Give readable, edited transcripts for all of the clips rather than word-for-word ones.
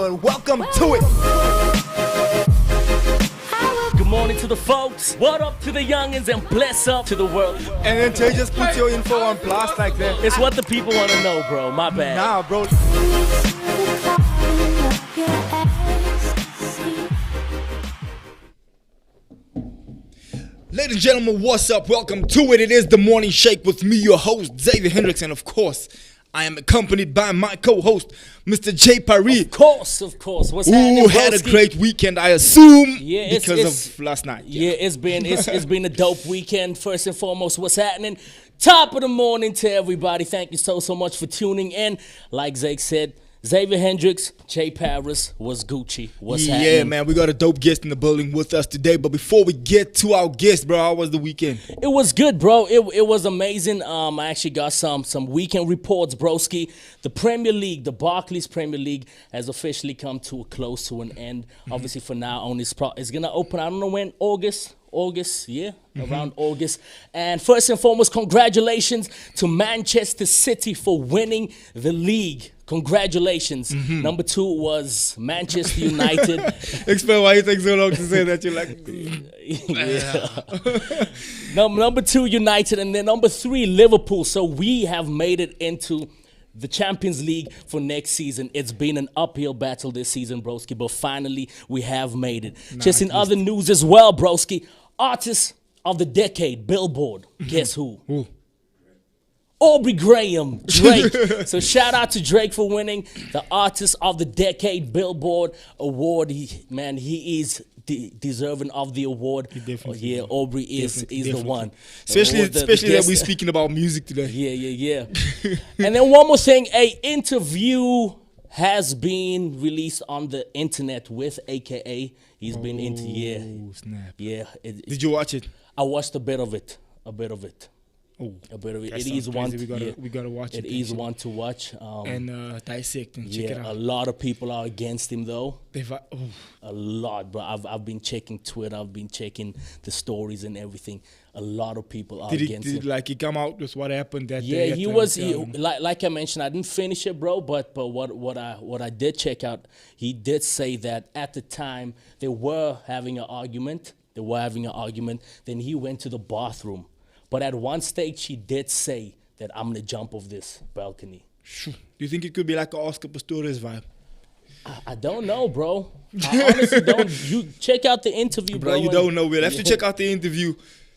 gentlemen, welcome to it. Good morning to the folks. What up to the youngins and bless up to the world. And then Jay just put your info on blast like that. It's what the people want to know, bro. My bad. Nah, bro. Ladies and gentlemen, what's up? Welcome to it. It is the Morning Shake with me, your host, Xavier Hendricks. And of course, I am accompanied by my co-host, Mr. Jay Paris. Of course. What's happening, Who had a broski? great weekend, I assume, Yeah, because of last night. Yeah, it's been a dope weekend. First and foremost, what's happening? Top of the morning to everybody. Thank you so much for tuning in. Like Zake said, Xavier Hendricks, Jay Paris, what's Gucci? What's happening? Yeah, man, we got a dope guest in the building with us today. But before we get to our guest, bro, how was the weekend? It was good, bro. It was amazing. I actually got some weekend reports, broski. The Premier League, the Barclays Premier League, has officially come to a close, to an end. Obviously, for now, it's gonna open. I don't know when. August, yeah, around August. And first and foremost, congratulations to Manchester City for winning the league. Congratulations. Number 2 was Manchester United. Explain why you take so long to say that. You're like, Number 2, United, and then number 3, Liverpool. So we have made it into the Champions League for next season. It's been an uphill battle this season, broski, but finally we have made it. Just in other news as well, broski, Artist of the Decade, Billboard. Guess who? Who? Aubrey Graham, Drake. So shout out to Drake for winning the Artist of the Decade Billboard Award. He is deserving of the award. Definitely. Aubrey is the one. Especially The that guest- we're speaking about music today. Yeah. And then one more thing, a interview has been released on the internet with AKA. He's been into Snap. Yeah. Did you watch it? I watched a bit of it. Oh, A bit of it. that It is sounds one. crazy. We gotta watch it. It is one to watch. And dissect and check it Yeah, a out. lot of people are against him though. Oh, A lot, bro. I've been checking Twitter. I've been checking the stories and everything. A lot of people are against him. he come out with what happened that Yeah, day? he was like I mentioned. I didn't finish it, bro. But what I did check out, he did say that at the time they were having an argument. Then he went to the bathroom. But at one stage, he did say that I'm gonna jump off this balcony. Do you think it could be like an Oscar Pistorius vibe? I don't know, bro. I honestly don't. You check out the interview, bro. Bro, you and- don't know. We'll have to check out the interview.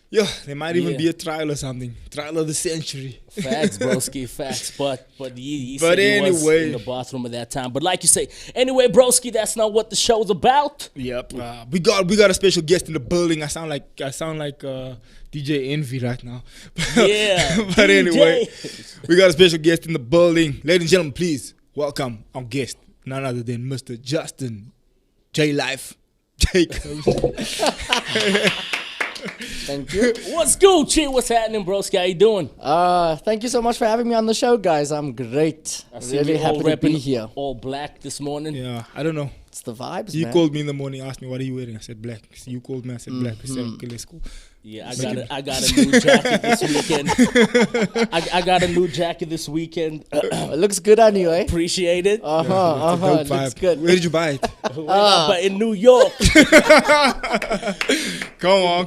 Yeah, there might even Yeah. be a trial or something. Trial of the century. Facts, broski, facts. But he But said he was anyway. in the bathroom at that time. But like you say, anyway, broski, that's not what the show's about. Yep. We got a special guest in the building. I sound like DJ Envy right now. Yeah, But DJ. anyway, we got a special guest in the building. Ladies and gentlemen, please welcome our guest, none other than Mr. Justin J Life Jacobs. Thank you. What's Gucci? What's happening, broski? How you doing? Thank you so much for having me on the show, guys. I'm great. I see Really you all happy to be repping here. all black this morning. Yeah, I don't know. It's the vibes, You man. called me in the morning, asked me what are you wearing. I said black. So you called me, I said black. I said okay, let's go. Yeah, I got a new jacket this weekend. I got a new jacket this weekend. It looks good on you, eh? Appreciate it. Dope It looks vibe. good. Where did you buy it? But in New York, Come on.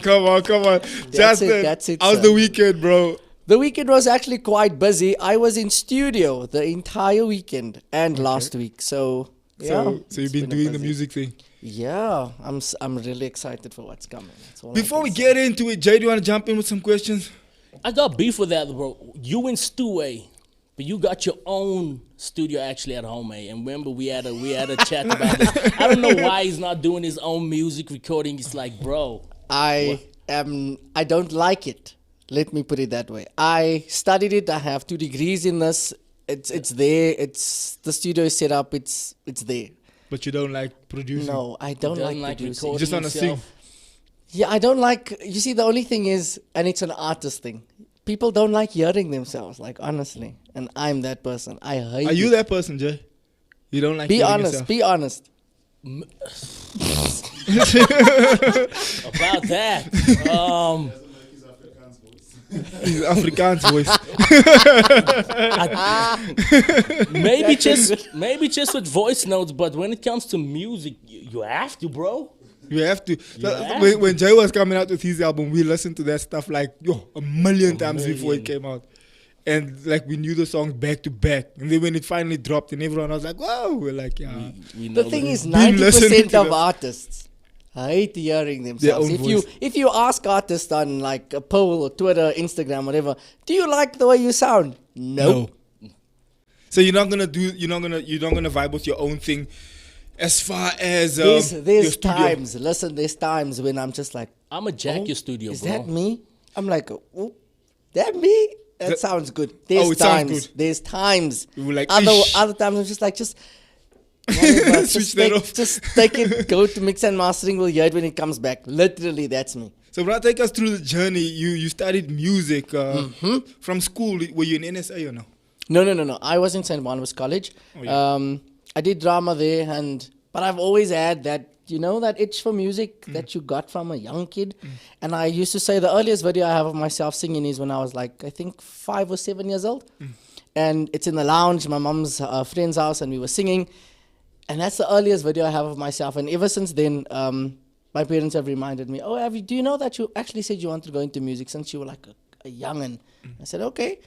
Justin, that's it, how's sir. the weekend, bro? The weekend was actually quite busy. I was in studio the entire weekend and last week. So, yeah. So you've it's been a doing the busy- music thing. Yeah, I'm really excited for what's coming. That's all I Before can we say. get into it, Jay, do you want to jump in with some questions? I got beef with that, bro. You and Stu, but you got your own studio actually at home, And remember, we had a chat about this. I don't know why he's not doing his own music recording. It's like, bro, I don't like it. Let me put it that way. I studied it. I have 2 degrees in this. It's there. The studio is set up. It's there. But you don't like producing. No, I don't doesn't like producing. recording You just wanna sing. himself. Yeah, I don't like. You see, the only thing is, and it's an artist thing. People don't like hearing themselves. Like honestly, and I'm that person. I hate. Are you it. that person, Jay? You don't like Be hearing honest. yourself? Be honest. About that. His Afrikaans voice. maybe just with voice notes, but when it comes to music, you have to, bro. You have to. have When Jay was coming out with his album, we listened to that stuff like a million times before it came out. And like we knew the songs back to back. And then when it finally dropped and everyone was like, wow, we're like, yeah. We The know thing that. is, Been listening 90% to of them. artists hate hearing themselves. own voice. If you ask artists on like a poll or Twitter, Instagram, whatever, do you like the way you sound? Nope. No. So you're not gonna vibe with your own thing as far as your There's studio. times. Listen, there's times when I'm just like, I'm a jack oh, your studio, is bro. that me? I'm like, oh, that me? That sounds good. There's it sounds times. good. There's times. You were like, other "Ish." times I'm just like, whatever, Switch that off. just take it, go to mix and mastering. We'll hear it when it comes back. Literally, that's me. So, bro, take us through the journey. You studied music from school. Were you in NSA or no? No. I was in St. Barnabas College. Oh, yeah. I did drama there, but I've always had that, that itch for music that you got from a young kid. And I used to say the earliest video I have of myself singing is when I was like, I think 5 or 7 years old. And it's in the lounge, my mom's friend's house, and we were singing. And that's the earliest video I have of myself. And ever since then, my parents have reminded me, oh, do you know that you actually said you wanted to go into music since you were like a young'un? I said, okay.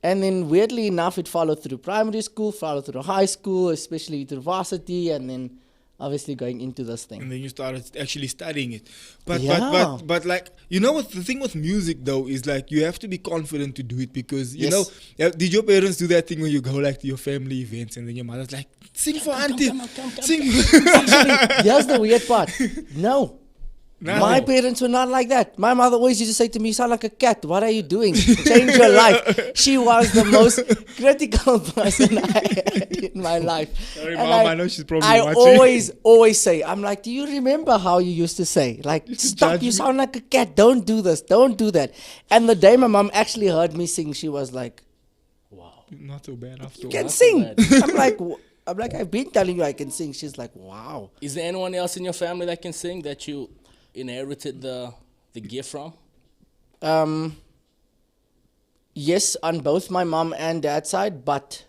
And then weirdly enough, it followed through primary school, followed through high school, especially through varsity, and then obviously going into this thing. And then you started actually studying it. But Yeah. but like, what the thing with music though is like you have to be confident to do it because you Yes. know, did your parents do that thing when you go like to your family events and then your mother's like, sing for auntie, come, sing. Here's the weird part. No. No. My parents were not like that. My mother always used to say to me, you sound like a cat. What are you doing? Change your life. She was the most critical person I had in my life. Sorry, And Mom, I know she's probably I watching. always say, I'm like, do you remember how you used to say? Like, stop, judge you me. sound like a cat. Don't do this. Don't do that. And the day my mom actually heard me sing, she was like, Wow. Not so bad after you all. can Not sing. bad. I'm like, I've been telling you I can sing. She's like, wow. Is there anyone else in your family that can sing that you inherited the gift from? Yes, on both my mom and dad's side, but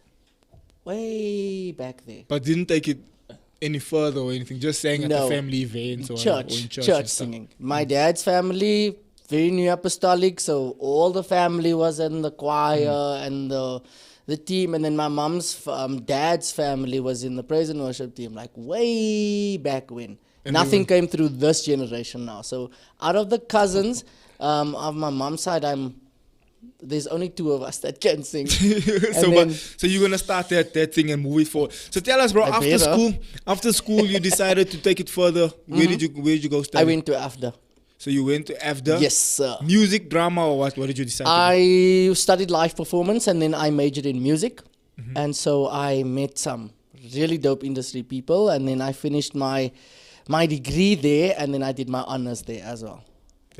way back there. But didn't take it any further or anything. Just sang at No. the family events or Church, in church church and stuff. singing. My dad's family, very new apostolic, so all the family was in the choir and the team, and then my mom's dad's family was in the praise and worship team, like way back when. And Nothing came through this generation now. So out of the cousins of my mom's side, there's only 2 of us that can sing. So you're gonna start that thing and move it forward. So tell us, bro. I After better. school, you decided to take it further. Where did you go study? I went to AFDA. So you went to AFDA. Yes, sir. Music, drama, or what? What did you decide? to I studied live performance and then I majored in music. And so I met some really dope industry people, and then I finished my degree there, and then I did my honors there as well.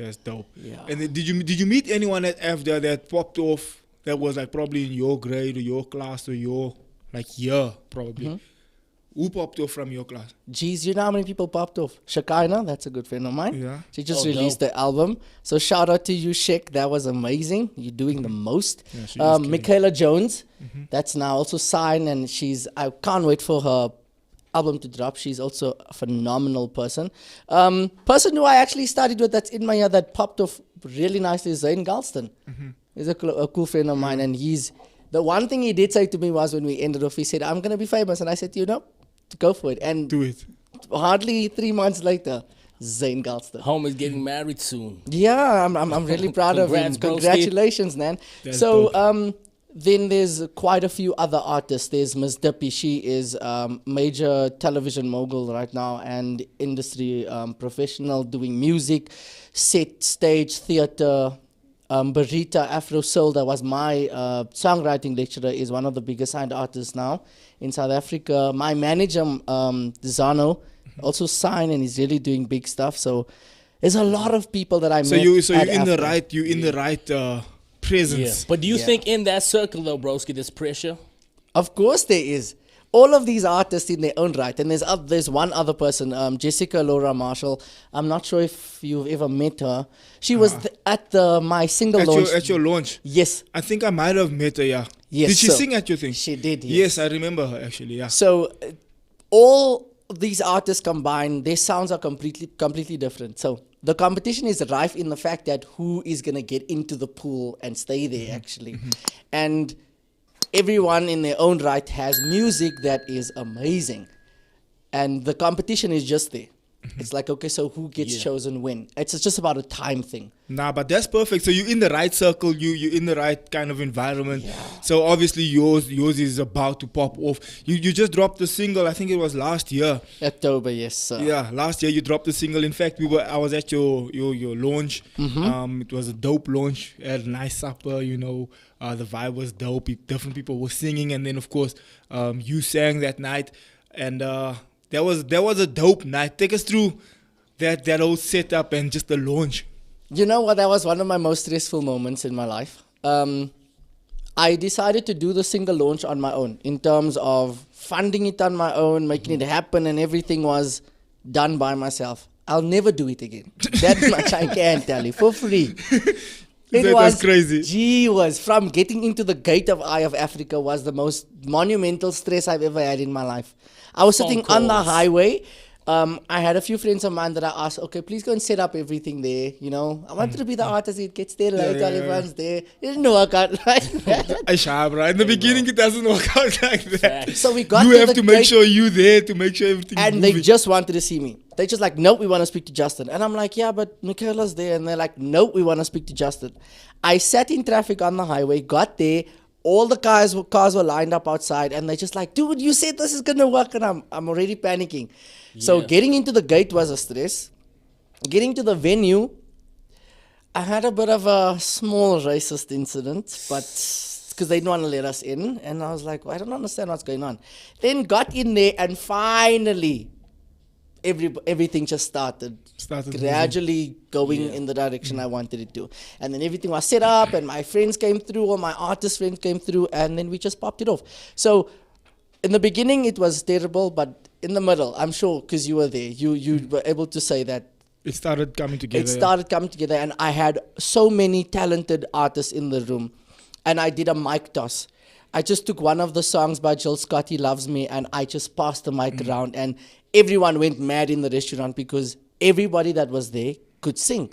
do? That's dope. Yeah. And then did you meet anyone at AFDA that popped off? That was like probably in your grade or your class or your like year probably. Who popped off from your class? Geez, you know how many people popped off? Shekinah, that's a good friend of mine. Yeah. She just Oh, released the album. So shout out to you, Shek. That was amazing. You're doing the most. Yeah, she is killing. Michaela Jones, that's now also signed, and I can't wait for her album to drop. She's also a phenomenal person. Person who I actually studied with that's in my year that popped off really nicely is Zane Galston. He's a cool friend of mine, and the one thing he did say to me was when we ended off, he said, I'm going to be famous. And I said, go for it. And Do it. hardly 3 months later, Zane Galston. Home is getting married soon. Yeah, I'm really proud of him. Congrats, broski. Congratulations, man. That's So dope. then there's quite a few other artists. There's Ms. Dippy. She is major television mogul right now and industry professional doing music, set, stage, theater. Barita Afro Soul, that was my songwriting lecturer, is one of the biggest signed artists now in South Africa. My manager, Zano, also signed and is really doing big stuff. So there's a lot of people that I So met. you're at in the AFDA. right Yeah. presence. But do you Yeah. think in that circle though, broski, there's pressure? Of course there is. all of these artists in their own right, and there's one other person, Jessica Laura Marshall. I'm not sure if you've ever met her. She was at my single launch. At your launch. Yes. I think I might have met her, yeah. Yes, Did she so sing at your thing? She did, Yes, I remember her actually, yeah. So all these artists combined, their sounds are completely different. So the competition is rife in the fact that who is going to get into the pool and stay there actually. And everyone in their own right has music that is amazing. And the competition is just there. It's like, okay, so who gets chosen when? It's just about a time thing. Nah, but that's perfect. So you're in the right circle, you're in the right kind of environment. So obviously yours is about to pop off. You just dropped the single, I think it was last year. October, yes, sir. Yeah, last year you dropped the single. In fact, I was at your launch. It was a dope launch. Had a nice supper, you know. The vibe was dope. Different people were singing, and then of course, you sang that night, and that was a dope night. Take us through that whole setup and just the launch. You know what? That was one of my most stressful moments in my life. I decided to do the single launch on my own in terms of funding it on my own, making it happen, and everything was done by myself. I'll never do it again. That much I can tell you for free. That was crazy. Gee, from getting into the gate of Eye of Africa was the most monumental stress I've ever had in my life. I was sitting on the highway. I had a few friends of mine that I asked, okay, please go and set up everything there. You know, I wanted to be the artist. It gets there late, everyone's there. It didn't work out like that. Aisha, in the beginning, it doesn't work out like that. So we got you to have the to make gate, sure you're there to make sure everything's and moving. they just wanted to see me. They just like, nope, we want to speak to Justin. And I'm like, yeah, but Michaela's there. And they're like, nope, we want to speak to Justin. I sat in traffic on the highway, got there. All the cars were lined up outside, and they're just like, dude, you said this is gonna work, and I'm already panicking. So getting into the gate was a stress. Getting to the venue, I had a bit of a small racist incident, but because they didn't want to let us in, and I was like, well, I don't understand what's going on. Then got in there, and finally, everything just started gradually going in the direction I wanted it to. And then everything was set up, and my friends came through, or my artist friends came through, and then we just popped it off. So in the beginning, it was terrible, but in the middle, I'm sure, because you were there, you were able to say that it started coming together. It started coming together, and I had so many talented artists in the room, and I did a mic toss. I just took one of the songs by Jill Scott, He Loves Me, and I just passed the mic around, and everyone went mad in the restaurant because everybody that was there could sing.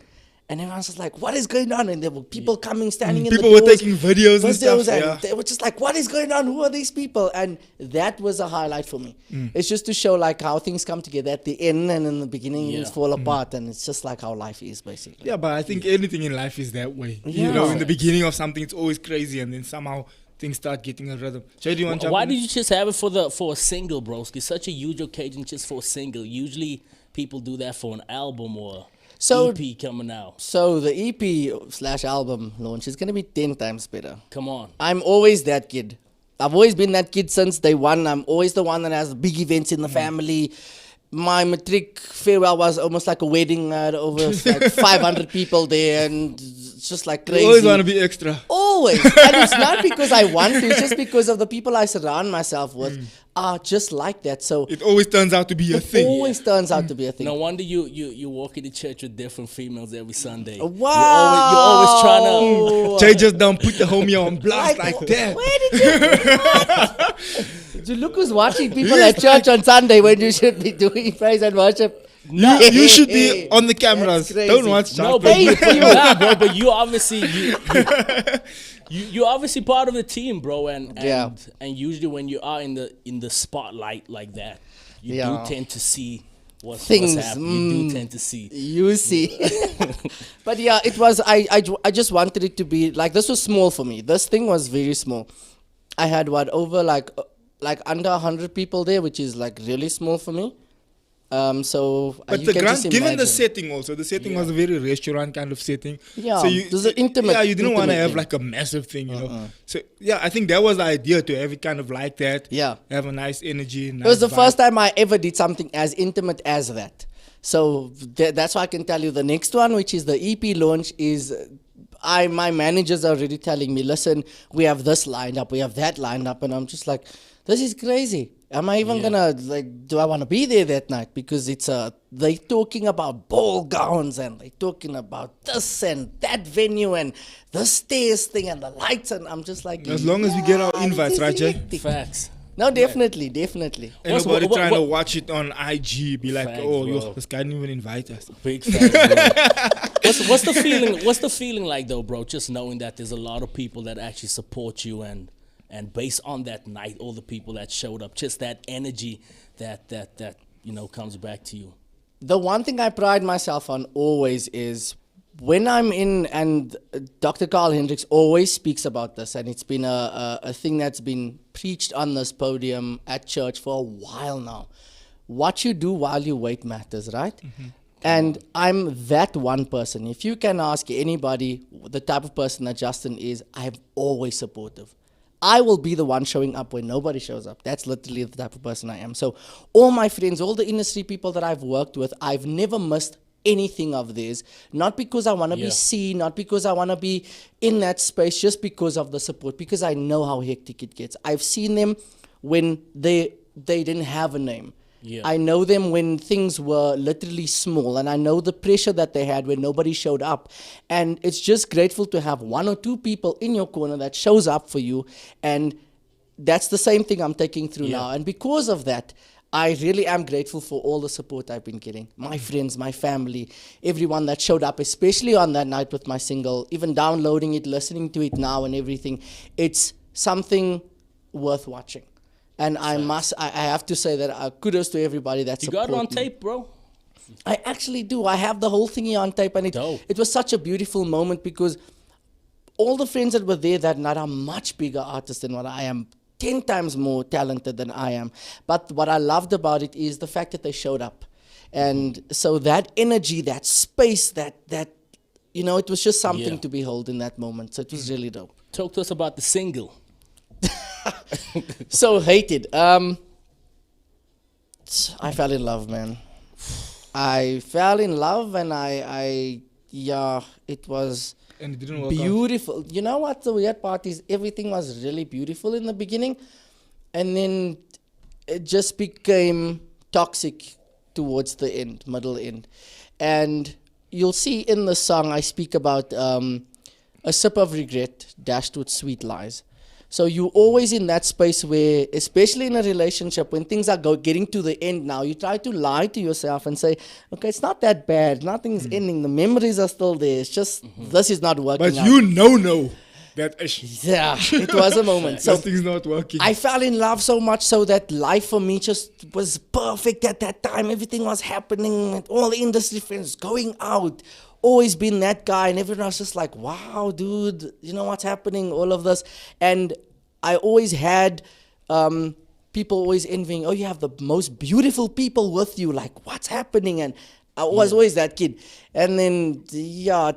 And everyone was like, what is going on? And there were people coming, standing in the doors. People were taking videos and stuff. And they were just like, what is going on? Who are these people? And that was a highlight for me. It's just to show like how things come together at the end, and in the beginning things fall apart. And it's just like how life is, basically. Yeah, but I think anything in life is that way. You know, in the beginning of something, it's always crazy, and then somehow things start getting a rhythm. Jay, do you want to jump Why in? did you just have it for a single, broski? Such a huge occasion just for a single. Usually people do that for an album or EP coming out. So the EP/album launch is going to be 10 times better. Come on. I'm always that kid. I've always been that kid since day one. I'm always the one that has big events in the family. My matric farewell was almost like a wedding. I had over like 500 people there, and it's just like crazy. You always want to be extra. Always. And it's not because I want to, it's just because of the people I surround myself with are just like that. So it always turns out to be a thing. It always turns out to be a thing. No wonder you walk into church with different females every Sunday. Wow. You're always trying to... Jay just don't put the homie on blast like that. Where did you... So look who's watching people at church on Sunday when you should be doing praise and worship. You should be on the cameras. Don't watch church. No, but you obviously you're obviously part of the team, bro. And usually when you are in the spotlight like that, you do tend to see what's happening. You do tend to see. You see. But yeah, it was. I just wanted it to be like, this was small for me. This thing was very small. I had over like under 100 people there, which is like really small for me. So but you can just given imagine. the setting also, the setting was a very restaurant kind of setting. Yeah, so it was an intimate. Yeah, you didn't want to have thing. like a massive thing, you know. So yeah, I think that was the idea, to have it kind of like that. Yeah, have a nice energy. Nice it was the vibe. first time I ever did something as intimate as that. So that's why I can tell you the next one, which is the EP launch, is. My managers are already telling me, listen, we have this lined up, we have that lined up, and I'm just like, this is crazy. Am I even gonna do I want to be there that night? Because they talking about ball gowns and they talking about this and that venue and the stairs thing and the lights, and I'm just like, As long as we get our "Yeah, invites, this is right, Jay?" hectic." Facts. No, definitely, definitely. And What's- nobody what- trying to what- watch it on IG, be like, Facts, oh, bro. this guy didn't even invite us. Big facts, bro. What's the feeling? What's the feeling like though, bro? Just knowing that there's a lot of people that actually support you, and based on that night, all the people that showed up, just that energy that comes back to you. The one thing I pride myself on always is when I'm in, and Dr. Carl Hendricks always speaks about this, and it's been a thing that's been preached on this podium at church for a while now. What you do while you wait matters, right? And I'm that one person. If you can ask anybody the type of person that Justin is, I'm always supportive. I will be the one showing up when nobody shows up. That's literally the type of person I am. So all my friends, all the industry people that I've worked with, I've never missed anything of theirs. Not because I want to Yeah. be seen, not because I want to be in that space, just because of the support, because I know how hectic it gets. I've seen them when they didn't have a name. Yeah. I know them when things were literally small, and I know the pressure that they had when nobody showed up. And it's just grateful to have one or two people in your corner that shows up for you. And that's the same thing I'm taking through Yeah. now. And because of that, I really am grateful for all the support I've been getting. My friends, my family, everyone that showed up, especially on that night with my single, even downloading it, listening to it now and everything. It's something worth watching. And I have to say that kudos to everybody that You got supported it on me. tape, bro. I actually do. I have the whole thingy on tape, and Dope. it was such a beautiful moment because all the friends that were there that night are much bigger artists than what I am, 10 times more talented than I am. But what I loved about it is the fact that they showed up. And so that energy, that space, that it was just something Yeah. to behold in that moment. So it was really dope. Talk to us about the single. So hated. I fell in love, man. I fell in love, and it was And it didn't work out. beautiful. You know what the weird part is? Everything was really beautiful in the beginning, and then it just became toxic towards the end, middle end. And you'll see in the song I speak about a sip of regret dashed with sweet lies. So you're always in that space where, especially in a relationship, when things are getting to the end now, you try to lie to yourself and say, okay, it's not that bad. Nothing's ending. The memories are still there. It's just, this is not working But out. you know that Yeah, it was a moment. So this thing's not working. I fell in love so much so that life for me just was perfect at that time. Everything was happening. All the industry friends going out. Always been that guy, and everyone was just like, wow, dude, you know what's happening, all of this. And I always had people always envying, oh, you have the most beautiful people with you, like, what's happening? And I was always that kid. And then,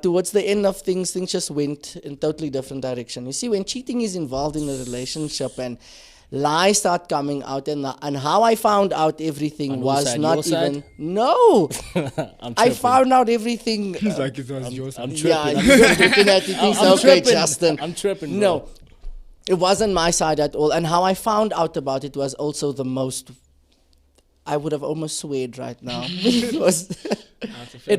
towards the end of things just went in totally different direction. You see, when cheating is involved in a relationship and lies start coming out, and how I found out everything On whose was side? not Your side? even... No! I'm I tripping. found out everything... It's like it was yours. I'm Yeah, tripping. you're looking at it, thinking, I'm okay, tripping. Justin. I'm tripping, bro. No, it wasn't my side at all. And how I found out about it was also the most... I would have almost sweared right now. It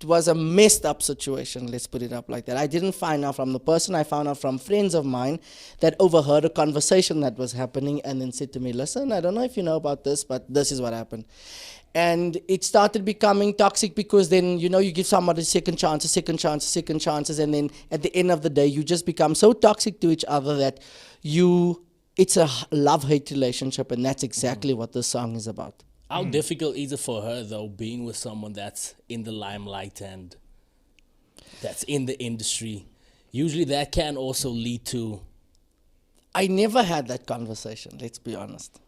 was a messed up situation, let's put it up like that. I didn't find out from the person. I found out from friends of mine that overheard a conversation that was happening and then said to me, listen, I don't know if you know about this, but this is what happened. And it started becoming toxic because then, you give somebody a second chances, and then at the end of the day, you just become so toxic to each other that it's a love-hate relationship, and that's exactly what this song is about. How difficult is it for her, though, being with someone that's in the limelight and that's in the industry? Usually that can also lead to... I never had that conversation, let's be honest.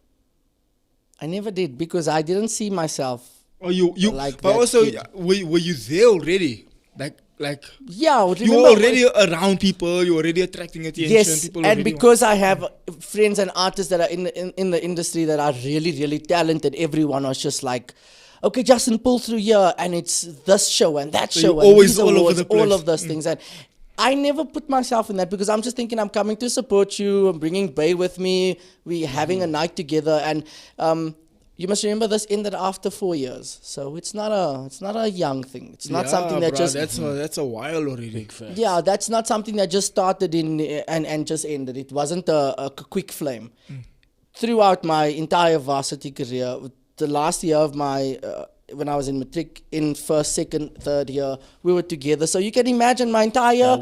I never did, because I didn't see myself. Oh, you Like but that also, kid. were you there already? Like Yeah, you were remember- already around people, you were already attracting attention. Yes, People and already because I have friends and artists that are in the industry that are really, really talented, everyone was just like, okay, Justin, pull through here, and it's this show and that So show, you're and always these all over awards, the all place. of those things. And I never put myself in that because I'm just thinking I'm coming to support you. I'm bringing Bay with me. We're having a night together, and you must remember this ended after 4 years, so it's not a young thing. It's not something that bruh, just that's a while already. Big facts. yeah, that's not something that just started in and just ended. It wasn't a quick flame. Throughout my entire varsity career, the last year of my when I was in matric, in first, second, third year, we were together. So you can imagine my entire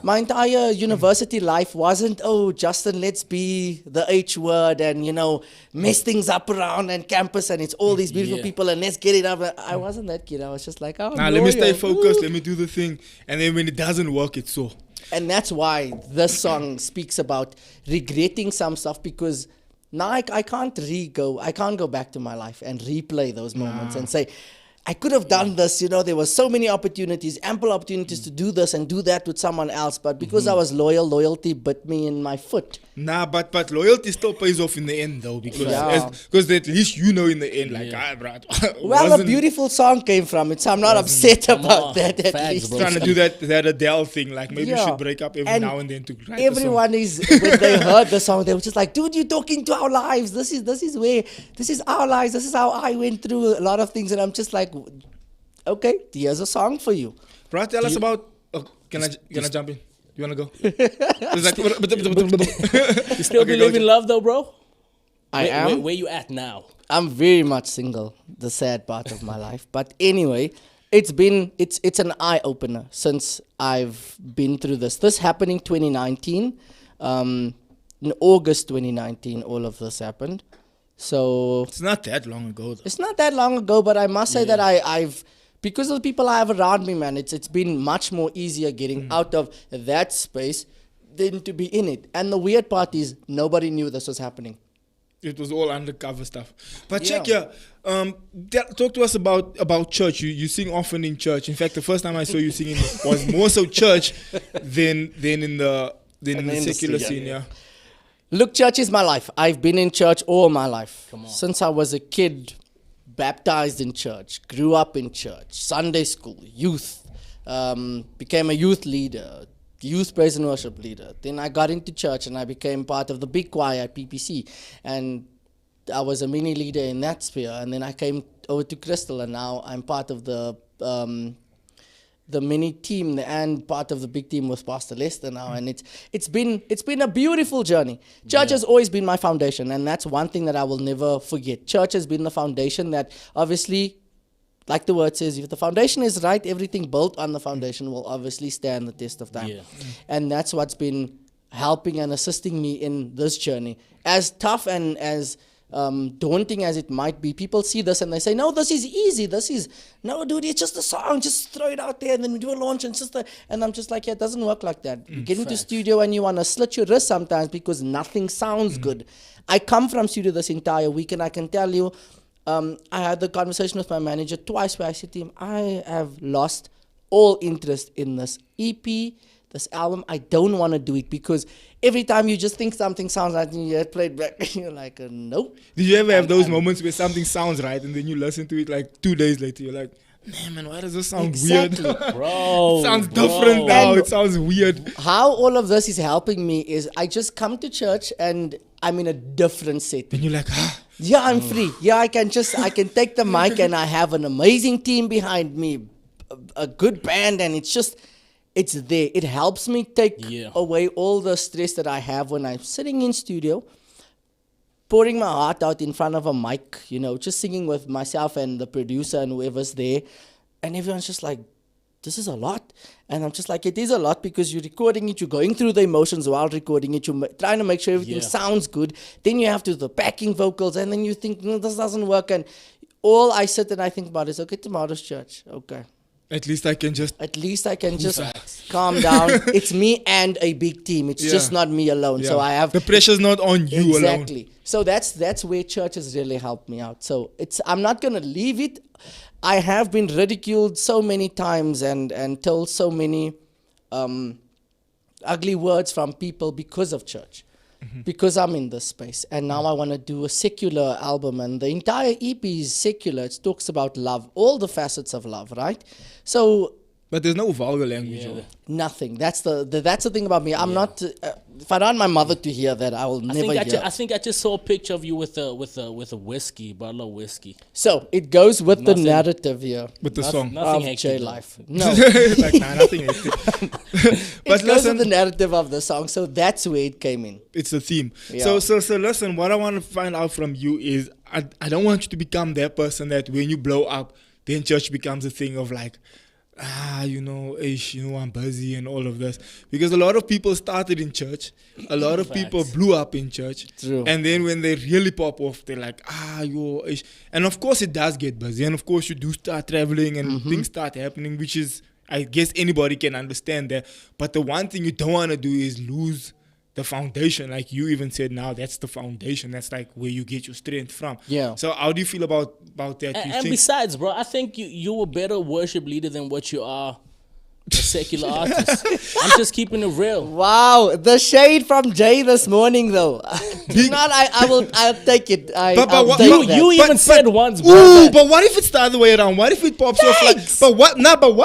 my entire university life wasn't, oh, Justin, let's be the H word and, you know, mess things up around and campus and it's all these beautiful people and let's get it up. I wasn't that kid. I was just like, oh, Nah, let me stay focused. Let me do the thing. And then when it doesn't work, it's so. And that's why this song speaks about regretting some stuff, because now I can't go back to my life and replay those moments and say, I could have done this, you know, there were so many opportunities, ample opportunities to do this and do that with someone else. But because I was loyal, loyalty bit me in my foot. Nah, but loyalty still pays off in the end though, because at least you know in the end, like, bruh. Well, a beautiful song came from it, so I'm not upset about that at least. Trying to do that Adele thing, like maybe you should break up every now and then to write everyone the song. when they heard the song, they were just like, dude, you're talking to our lives. This is our lives. This is how I went through a lot of things. And I'm just like, okay, here's a song for you. Bro, tell us about. Oh, can I jump in? You wanna go? You still believe in love though, bro? I am. Where you at now? I'm very much single. The sad part of my life. But anyway, it's an eye opener since I've been through this. This happened in 2019. In August 2019, all of this happened. So it's not that long ago though. It's not that long ago, but I must say that I've because of the people I have around me, man, it's been much more easier getting out of that space than to be in it. And the weird part is nobody knew this was happening. It was all undercover stuff. But check here. Talk to us about church. You sing often in church. In fact, the first time I saw you singing was more so church than in the secular scene. Yeah. Look, church is my life. I've been in church all my life. Since I was a kid, baptized in church, grew up in church, Sunday school, youth, became a youth leader, youth praise and worship leader. Then I got into church and I became part of the big choir at PPC. And I was a mini leader in that sphere. And then I came over to Crystal and now I'm part of the mini team and part of the big team with Pastor Lester now, and it's been a beautiful journey. Church has always been my foundation, and that's one thing that I will never forget. Church has been the foundation that obviously, like the word says, if the foundation is right, everything built on the foundation will obviously stand the test of time. And that's what's been helping and assisting me in this journey. As tough and as daunting as it might be, people see this and they say, no, this is easy. No, dude, it's just a song. Just throw it out there and then we do a launch and I'm just like, yeah, it doesn't work like that. You get into studio and you want to slit your wrist sometimes because nothing sounds good. I come from studio this entire week and I can tell you, I had the conversation with my manager twice where I said to him, I have lost all interest in this EP, this album. I don't want to do it because every time you just think something sounds right and you get played back, you're like, nope. Did you ever have those moments where something sounds right and then you listen to it like 2 days later, you're like, man, why does this sound weird? Bro, it sounds different now. It sounds weird. How all of this is helping me is I just come to church and I'm in a different setting. Then you're like, yeah, I'm free. Yeah, I can take the mic and I have an amazing team behind me, a good band, and it's there. It helps me take away all the stress that I have when I'm sitting in studio, pouring my heart out in front of a mic, you know, just singing with myself and the producer and whoever's there. And everyone's just like, this is a lot. And I'm just like, it is a lot because you're recording it, you're going through the emotions while recording it, you're trying to make sure everything sounds good. Then you have to do the backing vocals and then you think, no, this doesn't work. And all I sit and I think about is, okay, tomorrow's church. Okay. At least I can just calm down. It's me and a big team. It's just not me alone. So I have the pressure's not on you alone. Exactly. So that's where church has really helped me out. So I'm not gonna leave it. I have been ridiculed so many times and told so many ugly words from people because of church. Because I'm in this space. And now I want to do a secular album. And the entire EP is secular. It talks about love, all the facets of love, right? So But there's no vulgar language. Yeah, or- Nothing. That's the thing about me. I'm not. If I don't want my mother to hear that, I will never hear. I think I just saw a picture of you with a whiskey, bottle of whiskey. So it goes with Nothing. the narrative here With the song. Nothing of hectic, J though. Life. No, Like, nah, nothing. it But goes listen, with the narrative of the song. So that's where it came in. it's a theme. Yeah. So listen, what I want to find out from you is I don't want you to become that person that when you blow up, then church becomes a thing of like, I'm busy and all of this. Because a lot of people started in church. A lot of people Facts. blew up in church. True. And then when they really pop off, they're like, ish. And of course it does get busy. And of course you do start traveling and things start happening, which is, I guess anybody can understand that. But the one thing you don't want to do is lose the foundation. Like you even said now, that's the foundation. That's like where you get your strength from. Yeah. So how do you feel about that? You And think besides, bro, I think you a better worship leader than what you are a secular artist. I'm just keeping it real. Wow, the shade from Jay this morning, though. I'll take it. I'll what- take You, that. you even But- said once, bro. Ooh, that- but what if it's the other way around? What if it pops off like? Thanks. But what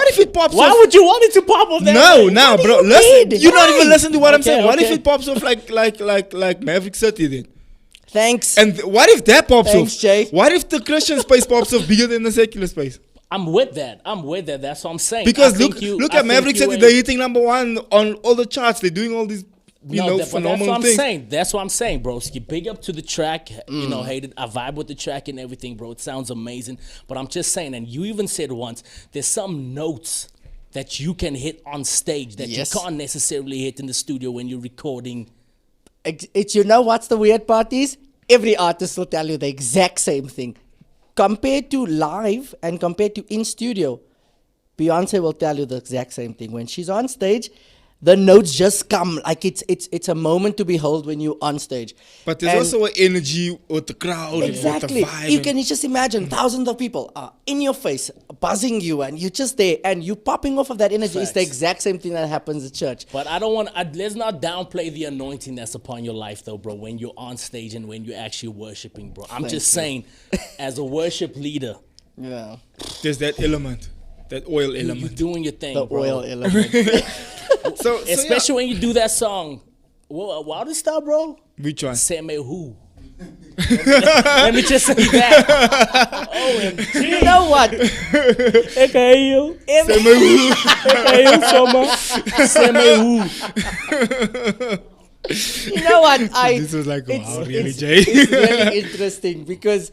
if it pops Why off? would you want it to pop off that No, way? no, What do bro. you Listen, mean? you don't even Why? listen to what I'm Okay, saying. What if okay. it pops off like Maverick City then? Thanks. And what if that pops Thanks, off? Jay. What if the Christian space pops off bigger than the secular space? I'm with that. That's what I'm saying. Because I look think you- look I at think Maverick you City. ain't- They're hitting number 1 on all the charts. They're doing all these No, but that's phenomenal what I'm things. saying. That's what I'm saying, bro. So you big up to the track. You know, hate it. I vibe with the track and everything, bro. It sounds amazing. But I'm just saying, and you even said once, there's some notes that you can hit on stage that Yes. you can't necessarily hit in the studio when you're recording. It's you know what's the weird part is? Every artist will tell you the exact same thing. Compared to live and compared to in studio, Beyonce will tell you the exact same thing. When she's on stage, the notes just come like it's a moment to behold when you're on stage. But there's And- also an energy with the crowd Exactly. and with the vibe. You and- can just imagine thousands of people are in your face, buzzing you, and you're just there, and you popping off of that energy. It's the Facts. exact same thing that happens at church. But I don't want. Let's not downplay the anointing that's upon your life, though, bro. When you're on stage and when you're actually worshiping, bro. I'm Thank just you. saying, as a worship leader, Yeah. There's that element, that oil you're element. doing your thing, The bro. oil element. So Especially when you do that song. What is that, bro? which one? Say me who. Let me just say that. OMG. You know what? Okay, you. Okay, you, Soma. Say me who. You know what? This was like, wow, really, Jay? It's really interesting because,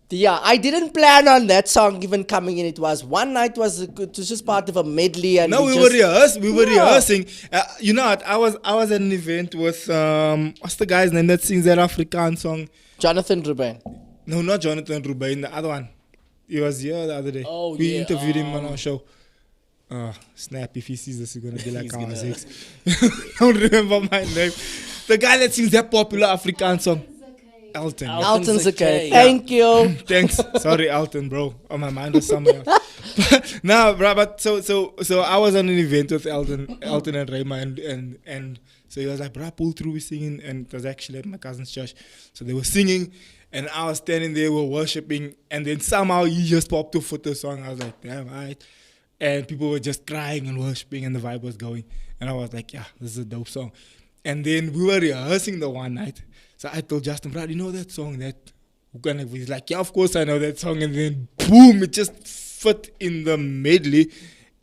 yeah, I didn't plan on that song even coming in. It was one night it was just part of a medley, and No, we just, were rehearsing. We were Yeah. rehearsing. You know what? I was at an event with what's the guy's name that sings that Afrikaans song? Jonathan Ruben. No, not Jonathan Ruben. The other one. He was here the other day. Oh, we yeah, interviewed him on our show. Snap! If he sees this, he's gonna be like, He's "Oh, gonna- six." Don't remember my name. The guy that sings that popular Afrikaans song. Elton. Al- Alton's Alton's okay. okay. Thank you. Thanks. Sorry, Alton, bro. On my mind was somewhere else. No, bro. But so I was on an event with Alton and Rayma, and so he was like, bro, pull through, we singing, and it was actually at my cousin's church. So they were singing, and I was standing there, we were worshiping, and then somehow he just popped off with the song. I was like, damn, alright. And people were just crying and worshiping, and the vibe was going. And I was like, yeah, this is a dope song. And then we were rehearsing the one night. So I told Justin, bro, you know that song that he's like, yeah, of course I know that song. And then boom, it just fit in the medley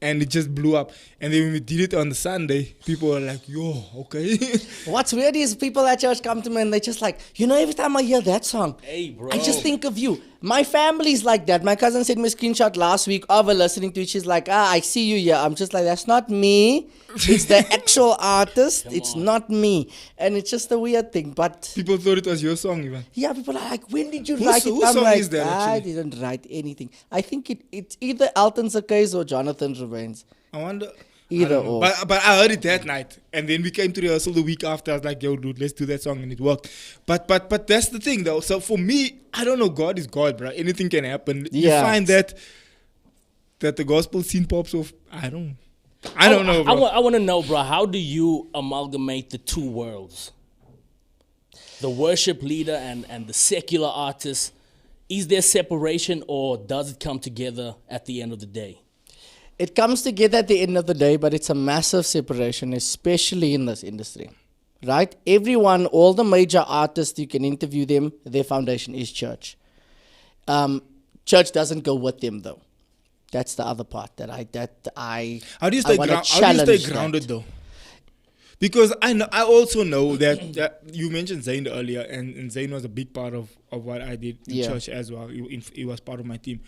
and it just blew up. And then when we did it on the Sunday, people were like, yo, okay. What's weird is people at church come to me and they're just like, you know, every time I hear that song, Hey, bro. I just think of you. My family's like that. My cousin sent me a screenshot last week of her listening to it. She's like, I see you here. I'm just like, that's not me. It's the actual artist. It's not me. And it's just a weird thing. But People thought it was your song even. yeah, people are like, when did you Whose- write it? whose I'm song like, is that, I actually? didn't write anything. I think it's either Alton Sakai's or Jonathan Ruben's. I wonder. Either I don't know. or. But I heard it that night, and then we came to rehearsal the week after. I was like, "Yo, dude, let's do that song," and it worked. But that's the thing, though. So for me, I don't know. God is God, bro. Anything can happen. Yeah. You find that the gospel scene pops off. I don't know, bro. I want to know, bro. How do you amalgamate the two worlds? The worship leader and the secular artist. Is there separation, or does it come together at the end of the day? It comes together at the end of the day, but it's a massive separation, especially in this industry. Right? Everyone, all the major artists, you can interview them, their foundation is church. Church doesn't go with them, though. That's the other part that I How do you I stay, wanna how do you challenge stay grounded that. though? Because I also know that you mentioned Zayn earlier, and Zayn was a big part of what I did in church as well. He was part of my team.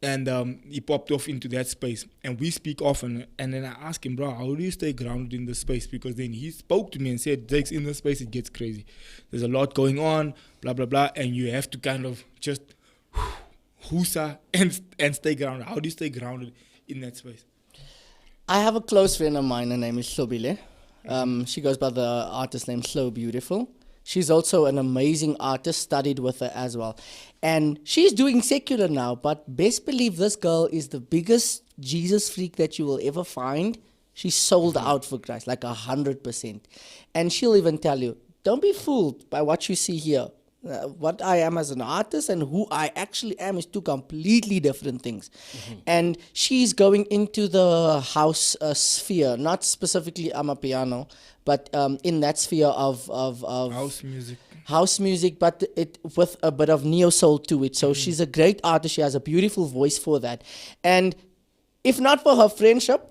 And he popped off into that space. And we speak often. And then I asked him, bro, how do you stay grounded in the space? Because then he spoke to me and said, Jakes, in the space, it gets crazy. There's a lot going on, blah, blah, blah. And you have to kind of just hoosa and stay grounded. How do you stay grounded in that space? I have a close friend of mine. Her name is Slobile. She goes by the artist name Slow Beautiful. She's also an amazing artist, studied with her as well. And she's doing secular now, but best believe this girl is the biggest Jesus freak that you will ever find. She's sold out for Christ, like 100%. And she'll even tell you, don't be fooled by what you see here. What I am as an artist and who I actually am is two completely different things. And she's going into the house sphere, not specifically Amapiano, but in that sphere of house music, but it with a bit of neo soul to it. So she's a great artist. She has a beautiful voice for that. And if not for her friendship,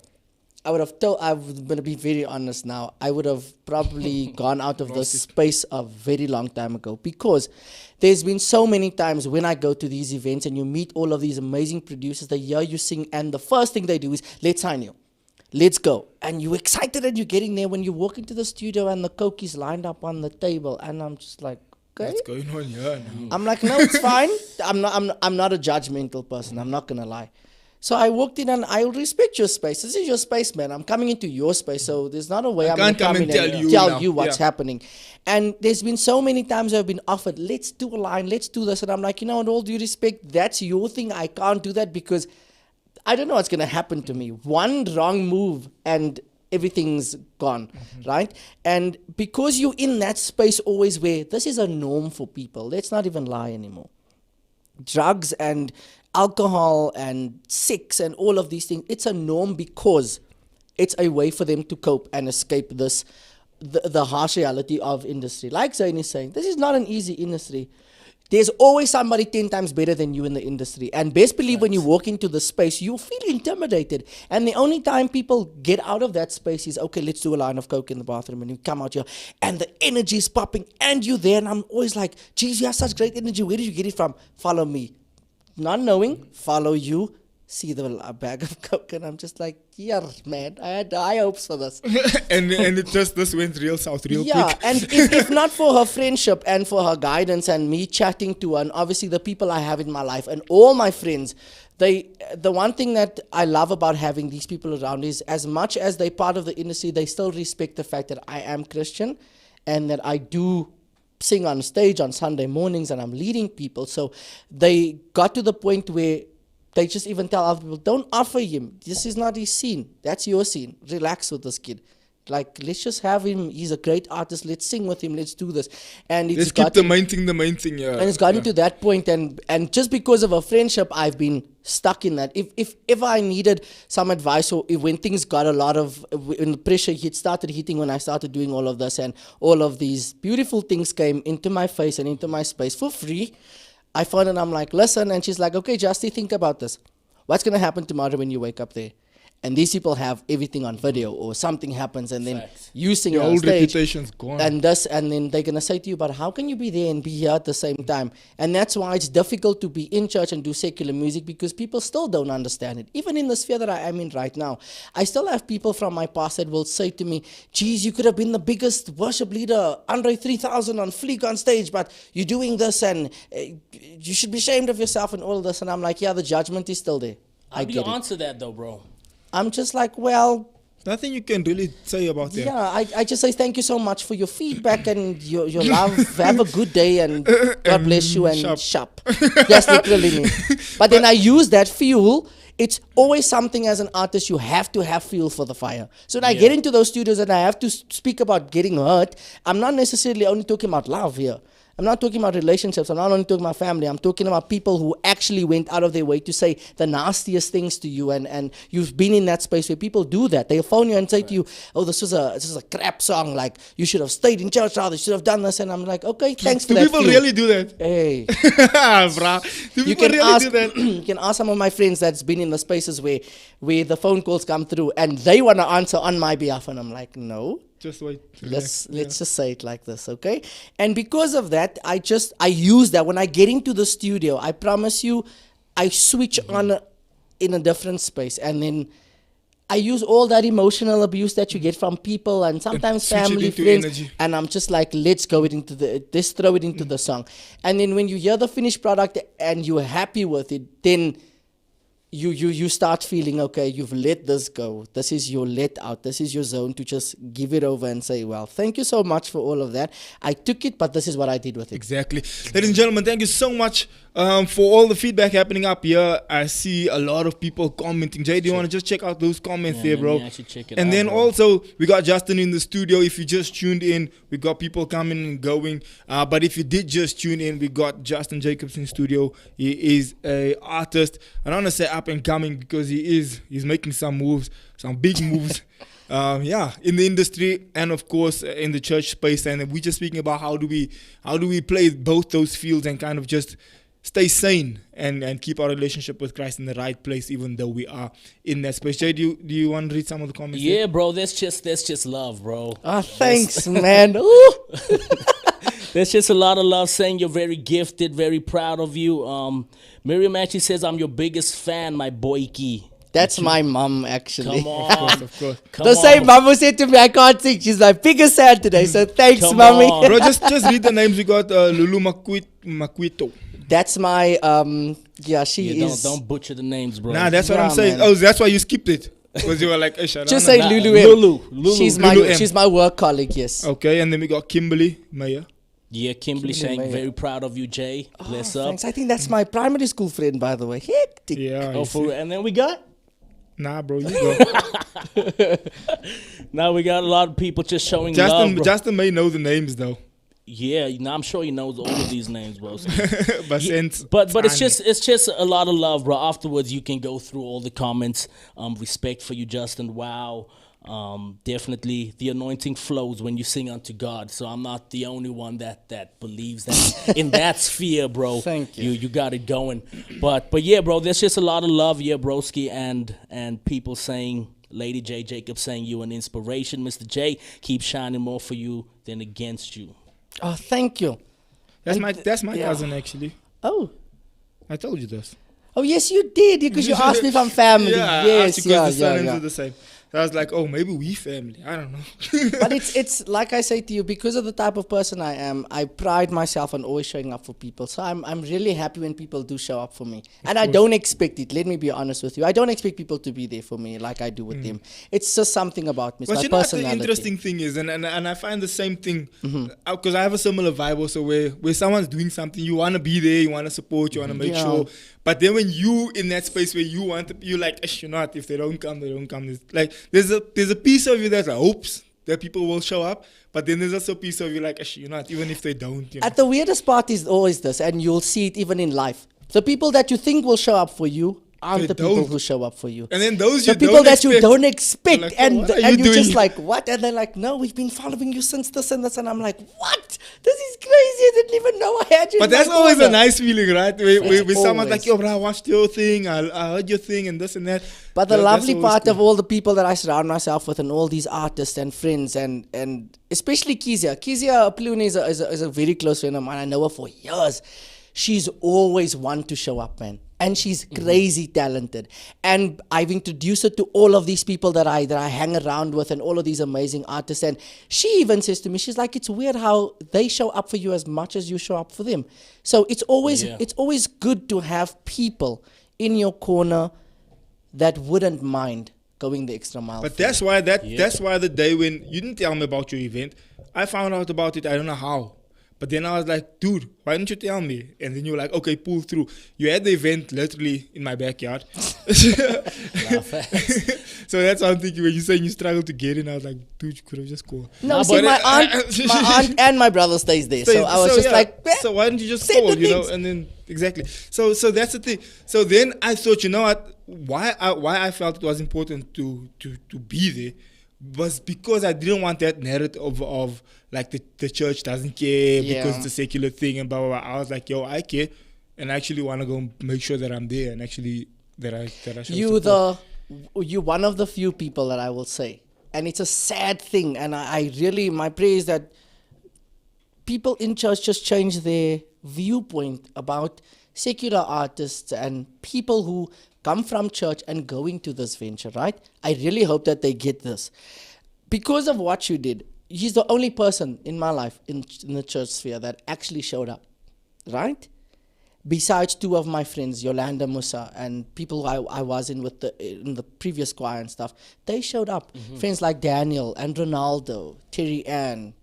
I'm going to be very honest now, I would have probably gone out of this space a very long time ago, because there's been so many times when I go to these events and you meet all of these amazing producers, they hear you sing, and the first thing they do is, let's sign you. Let's go. And you're excited and you're getting there when you walk into the studio and the Coke is lined up on the table. And I'm just like, okay. What's going on here now? I'm like, no, it's fine. I'm not a judgmental person. I'm not going to lie. So I walked in and I will respect your space. This is your space, man. I'm coming into your space. So there's not a way I'm going to come in and tell you what's happening. And there's been so many times I've been offered, let's do a line, let's do this. And I'm like, with all due respect, that's your thing. I can't do that because I don't know what's going to happen to me. One wrong move and everything's gone, right? And because you're in that space always where this is a norm for people, let's not even lie anymore. Drugs and alcohol and sex and all of these things, it's a norm because it's a way for them to cope and escape this, the harsh reality of industry. Like Zayn is saying, this is not an easy industry. There's always somebody 10 times better than you in the industry. And best believe when you walk into the space, you feel intimidated. And the only time people get out of that space is, okay, let's do a line of Coke in the bathroom. And you come out here and the energy is popping and you're there. And I'm always like, geez, you have such great energy. Where did you get it from? Follow me. Not knowing, follow you, see the bag of Coke. And I'm just like, yeah, man, I had high hopes for this. and it just this went real south real quick. Yeah, and if not for her friendship and for her guidance and me chatting to her, and obviously the people I have in my life and all my friends, the one thing that I love about having these people around is as much as they're part of the industry, they still respect the fact that I am Christian and that I do sing on stage on Sunday mornings and I'm leading people. So they got to the point where they just even tell other people, don't offer him. This is not his scene. That's your scene. Relax with this kid. Like, let's just have him. He's a great artist. Let's sing with him. Let's do this. And it's let's keep the main thing, yeah. And it's gotten to that point, and just because of a friendship, I've been stuck in that. If I needed some advice, or when things got when the pressure started hitting when I started doing all of this, and all of these beautiful things came into my face and into my space for free, I phoned and I'm like, listen, and she's like, okay, Justy, think about this. What's going to happen tomorrow when you wake up there? And these people have everything on video, or something happens and then you sing your on old stage. reputation's gone. And then they're going to say to you, but how can you be there and be here at the same time? And that's why it's difficult to be in church and do secular music, because people still don't understand it. Even in the sphere that I am in right now, I still have people from my past that will say to me, geez, you could have been the biggest worship leader, Andre 3000 on Fleek on stage, but you're doing this and you should be ashamed of yourself and all this. And I'm like, yeah, the judgment is still there. How do you answer that though, bro? I'm just like, well, nothing you can really say about that. yeah, I just say thank you so much for your feedback and your love. Have a good day and God bless you and shop. That's literally me. But then I use that fuel. It's always something as an artist you have to have fuel for the fire. So when I get into those studios and I have to speak about getting hurt, I'm not necessarily only talking about love here. I'm not talking about relationships. I'm not only talking about family. I'm talking about people who actually went out of their way to say the nastiest things to you. And you've been in that space where people do that. They phone you and say to you, oh, this was a crap song. Like, you should have stayed in church rather. You should have done this. And I'm like, okay, thanks for Do that. people fuel. really do that? Hey. Bruh. Do You people can really ask do that? you can ask some of my friends that's been in the spaces where the phone calls come through and they want to answer on my behalf. And I'm like, no. Just wait. Let's just say it like this, okay? And because of that, I use that when I get into the studio. I promise you, I switch on in a different space, and then I use all that emotional abuse that you get from people and sometimes switch it family, into friends, energy. and I'm just like, let's throw it into the song. And then when you hear the finished product and you're happy with it, then you start feeling, okay, you've let this go. This is your let out. This is your zone to just give it over and say, well, thank you so much for all of that. I took it, but this is what I did with it. Exactly. Ladies and gentlemen, thank you so much for all the feedback happening up here. I see a lot of people commenting. Jay, do you want to just check out those comments there, bro? Check it And out, then bro. also, we got Justin in the studio. If you just tuned in, we got people coming and going. But if you did just tune in, we got Justin Jacobs in studio. He is a artist. I don't want to say up and coming because he's making some moves, some big moves. In the industry and of course in the church space. And we're just speaking about how do we play both those fields and kind of just stay sane and keep our relationship with Christ in the right place, even though we are in that space. Jay, do you want to read some of the comments? Yeah, bro, that's just love, bro. Oh, thanks, man. Ooh. There's just a lot of love saying you're very gifted, very proud of you. Miriam actually says, I'm your biggest fan, my boyki. That's my mom, actually. Come on. Of course. Come The on. same mom who said to me, I can't sing. She's my biggest fan today. So thanks, Come mommy. on. Bro, just read the names. We got Lulu Makwito. That's my she Yeah, is. don't butcher the names, bro. Nah, that's what Yeah, I'm saying. man. Oh, that's why you skipped it. Because you were like, Just say Nah, Lulu M. Lulu. She's Lulu M. she's my work colleague. Yes. Okay, and then we got Kimberly Mayer. Yeah, Kimberly saying, Mayer. very proud of you, Jay. Bless up. Thanks. I think that's my primary school friend, by the way. Hectic. Yeah. Oh, you see. and then we got? Nah, bro, you go. Now we got a lot of people just showing love, bro. Justin may know the names though. Yeah, I'm sure he knows all of these names, bro. But since But it's just a lot of love, bro. Afterwards, you can go through all the comments. Respect for you, Justin. Wow. Definitely the anointing flows when you sing unto God. So I'm not the only one that believes that in that sphere, bro. Thank you. You got it going. But yeah, bro, there's just a lot of love, yeah, broski, and people saying, Lady J Jacobs saying you an inspiration, Mr. J. Keep shining more for you than against you. Oh, thank you. that's And my yeah. cousin actually. Oh. I told you this. Oh, yes, you did. Because you asked me if I'm family. Yeah, Yes, because yeah, the surnames yeah. are the same. So I was like, oh, maybe we family. I don't know. But it's like I say to you, because of the type of person I am, I pride myself on always showing up for people. So I'm really happy when people do show up for me. And I don't expect it. Let me be honest with you. I don't expect people to be there for me like I do with them. It's just something about me. It's But my you know what the personality. interesting thing is, and I find the same thing, because I have a similar vibe also where someone's doing something, you want to be there, you want to support, you want to make Yeah. sure. But then when you in that space where you want to, you're like, you know what, if they don't come, they don't come. There's a piece of you that hopes that people will show up, but then there's also a piece of you like, you know what, even if they don't. You know. At the weirdest part is always this, and you'll see it even in life. The people that you think will show up for you aren't They the people don't. who show up for you. And then those The you people don't that you expect, don't expect, You're like, and what are you you're just doing? like, what? And they're like, no, we've been following you since this and this, and I'm like, what? This is crazy. I didn't even know I had you. But in that's my always a corner. nice feeling, right? Where someone's like, always. yo, bro, I watched your thing, I heard your thing, and this and that. But the That's lovely always part cool. of all the people that I surround myself with, and all these artists and friends, and especially Kezia. Kezia Plune is a very close friend of mine. I know her for years. She's always one to show up, man. And she's crazy talented. And I've introduced her to all of these people that I hang around with, and all of these amazing artists. And she even says to me, she's like, it's weird how they show up for you as much as you show up for them. So it's always good to have people in your corner that wouldn't mind going the extra mile. But for you. that's why the day when you didn't tell me about your event, I found out about it. I don't know how, But then I was like, dude, why didn't you tell me? And then you were like, okay, pull through. You had the event literally in my backyard. So that's what I'm thinking. When you're saying you struggled to get in, I was like, dude, you could have just called. No, Nah, see, but my aunt and my brother stays there. So I was just yeah. like, so why didn't you just say call, the you know? things. And then exactly. So that's the thing. So then I thought, you know what? Why I felt it was important to be there was because I didn't want that narrative of like the church doesn't care because it's a secular thing and blah blah blah. I was like, yo, I care, and I actually want to go make sure that I'm there and actually that I show support. You're one of the few people that I will say, and it's a sad thing, and I really, my prayer is that people in church just change their viewpoint about secular artists and people who come from church and go into this venture, right? I really hope that they get this. Because of what you did, he's the only person in my life in the church sphere that actually showed up, right? Besides two of my friends, Yolanda Musa, and people who I was in the previous choir and stuff, they showed up. Friends like Daniel and Ronaldo, Terry Ann,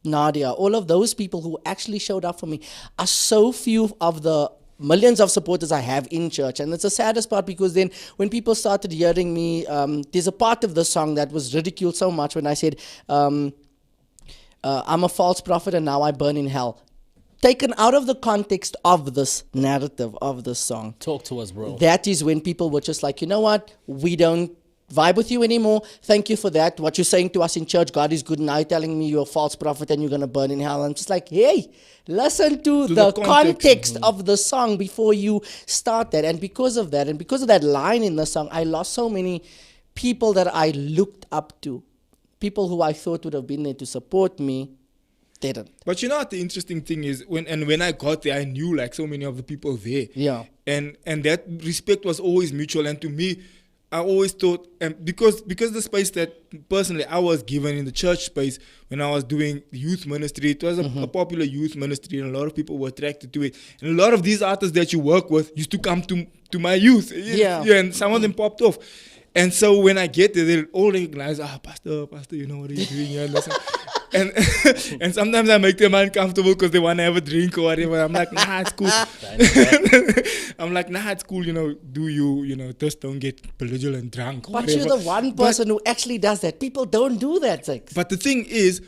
Nadia, all of those people who actually showed up for me are so few of the millions of supporters I have in church. And it's the saddest part, because then when people started hearing me, there's a part of the song that was ridiculed so much when I said, I'm a false prophet and now I burn in hell. Taken out of the context of this narrative, of this song. Talk to us, bro. That is when people were just like, you know what? We don't vibe with you anymore. Thank you for that. What you're saying to us in church, God is good. Now you're telling me you're a false prophet and you're going to burn in hell. I'm just like, hey, listen to the context of the song before you start that. And because of that, and because of that line in the song, I lost so many people that I looked up to. People who I thought would have been there to support me. Didn't. But you know what the interesting thing is, when I got there, I knew like so many of the people there. Yeah. And that respect was always mutual. And to me, I always thought, and because the space that personally I was given in the church space when I was doing youth ministry, it was a popular youth ministry, and a lot of people were attracted to it. And a lot of these artists that you work with used to come to my youth. Yeah. And some of them popped off. And so when I get there, they all recognize, Pastor, you know, what are you doing here? And and sometimes I make them uncomfortable because they want to have a drink or whatever. I'm like, nah, it's cool. I'm like, nah, it's cool, you know, just don't get belligerent drunk. But whatever. you're the one person who actually does that. People don't do that, Six. But the thing is,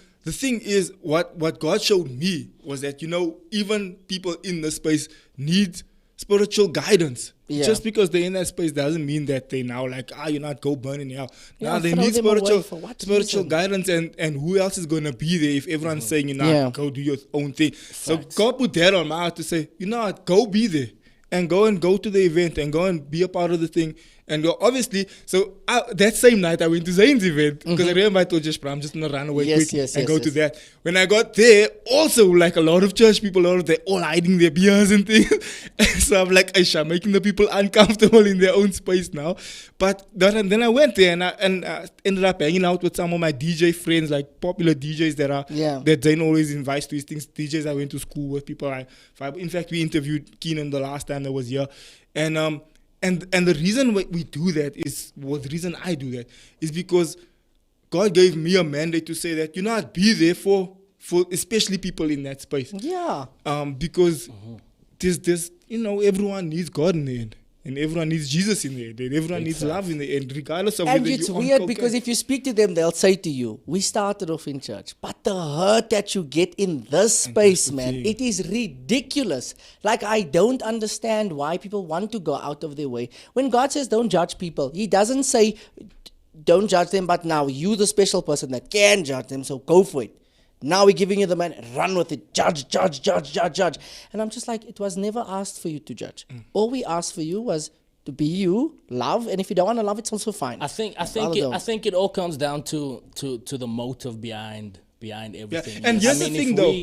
what God showed me was that, you know, even people in the space need spiritual guidance. Yeah. Just because they're in that space doesn't mean that they now like, you're not go burn in hell. Yeah, Now they throw need them away spiritual for what reason? guidance, and who else is going to be there if everyone's saying, you know, Yeah. go do your own thing. So God put that on my heart to say, you know what, go be there and go to the event and go and be a part of the thing. And go, obviously, so that same night I went to Zane's event because I remember I told Josh, I'm just going to run away quick and go to that. When I got there, also like a lot of church people, they're all hiding their beers and things. And so I'm like, Aisha, making the people uncomfortable in their own space now. But then I went there and I ended up hanging out with some of my DJ friends, like popular DJs that Zane always invites to his things. DJs I went to school with, people in fact, we interviewed Keenan the last time that was here. And the reason we do that the reason I do that is because God gave me a mandate to say that, you know, I'd be there for especially people in that space. Yeah. Because there's you know, everyone needs God in the end. And everyone needs Jesus in there. And everyone needs love in the end, regardless of And whether it's you're on weird cocaine. because if you speak to them, they'll say to you, we started off in church. But the hurt that you get in this space, man, it is ridiculous. Like, I don't understand why people want to go out of their way. When God says don't judge people, He doesn't say don't judge them, but now you the special person that can judge them, so go for it. Now we're giving you the man, run with it, judge. And I'm just like, it was never asked for you to judge. All we asked for you was to be you, love, and if you don't want to love, it's also fine. I think it all comes down to the motive behind everything. Yeah. And here's the thing, though.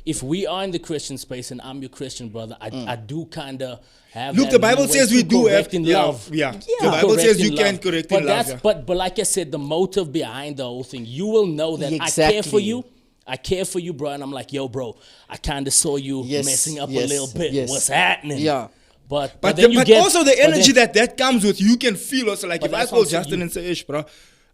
If we are in the Christian space and I'm your Christian brother, I do kind of have. Look, that the Bible leeway says to we do correct have in love. Yeah. The Bible Correct says in you can love. correct but in love. that's but like I said, the motive behind the whole thing, you will know that I care Exactly. for you. I care for you, bro, and I'm like, yo, bro, I kind of saw you messing up a little bit. What's happening? Yeah. But then also the energy that comes with, you can feel also. Like if I call Justin and say, Ish, bro,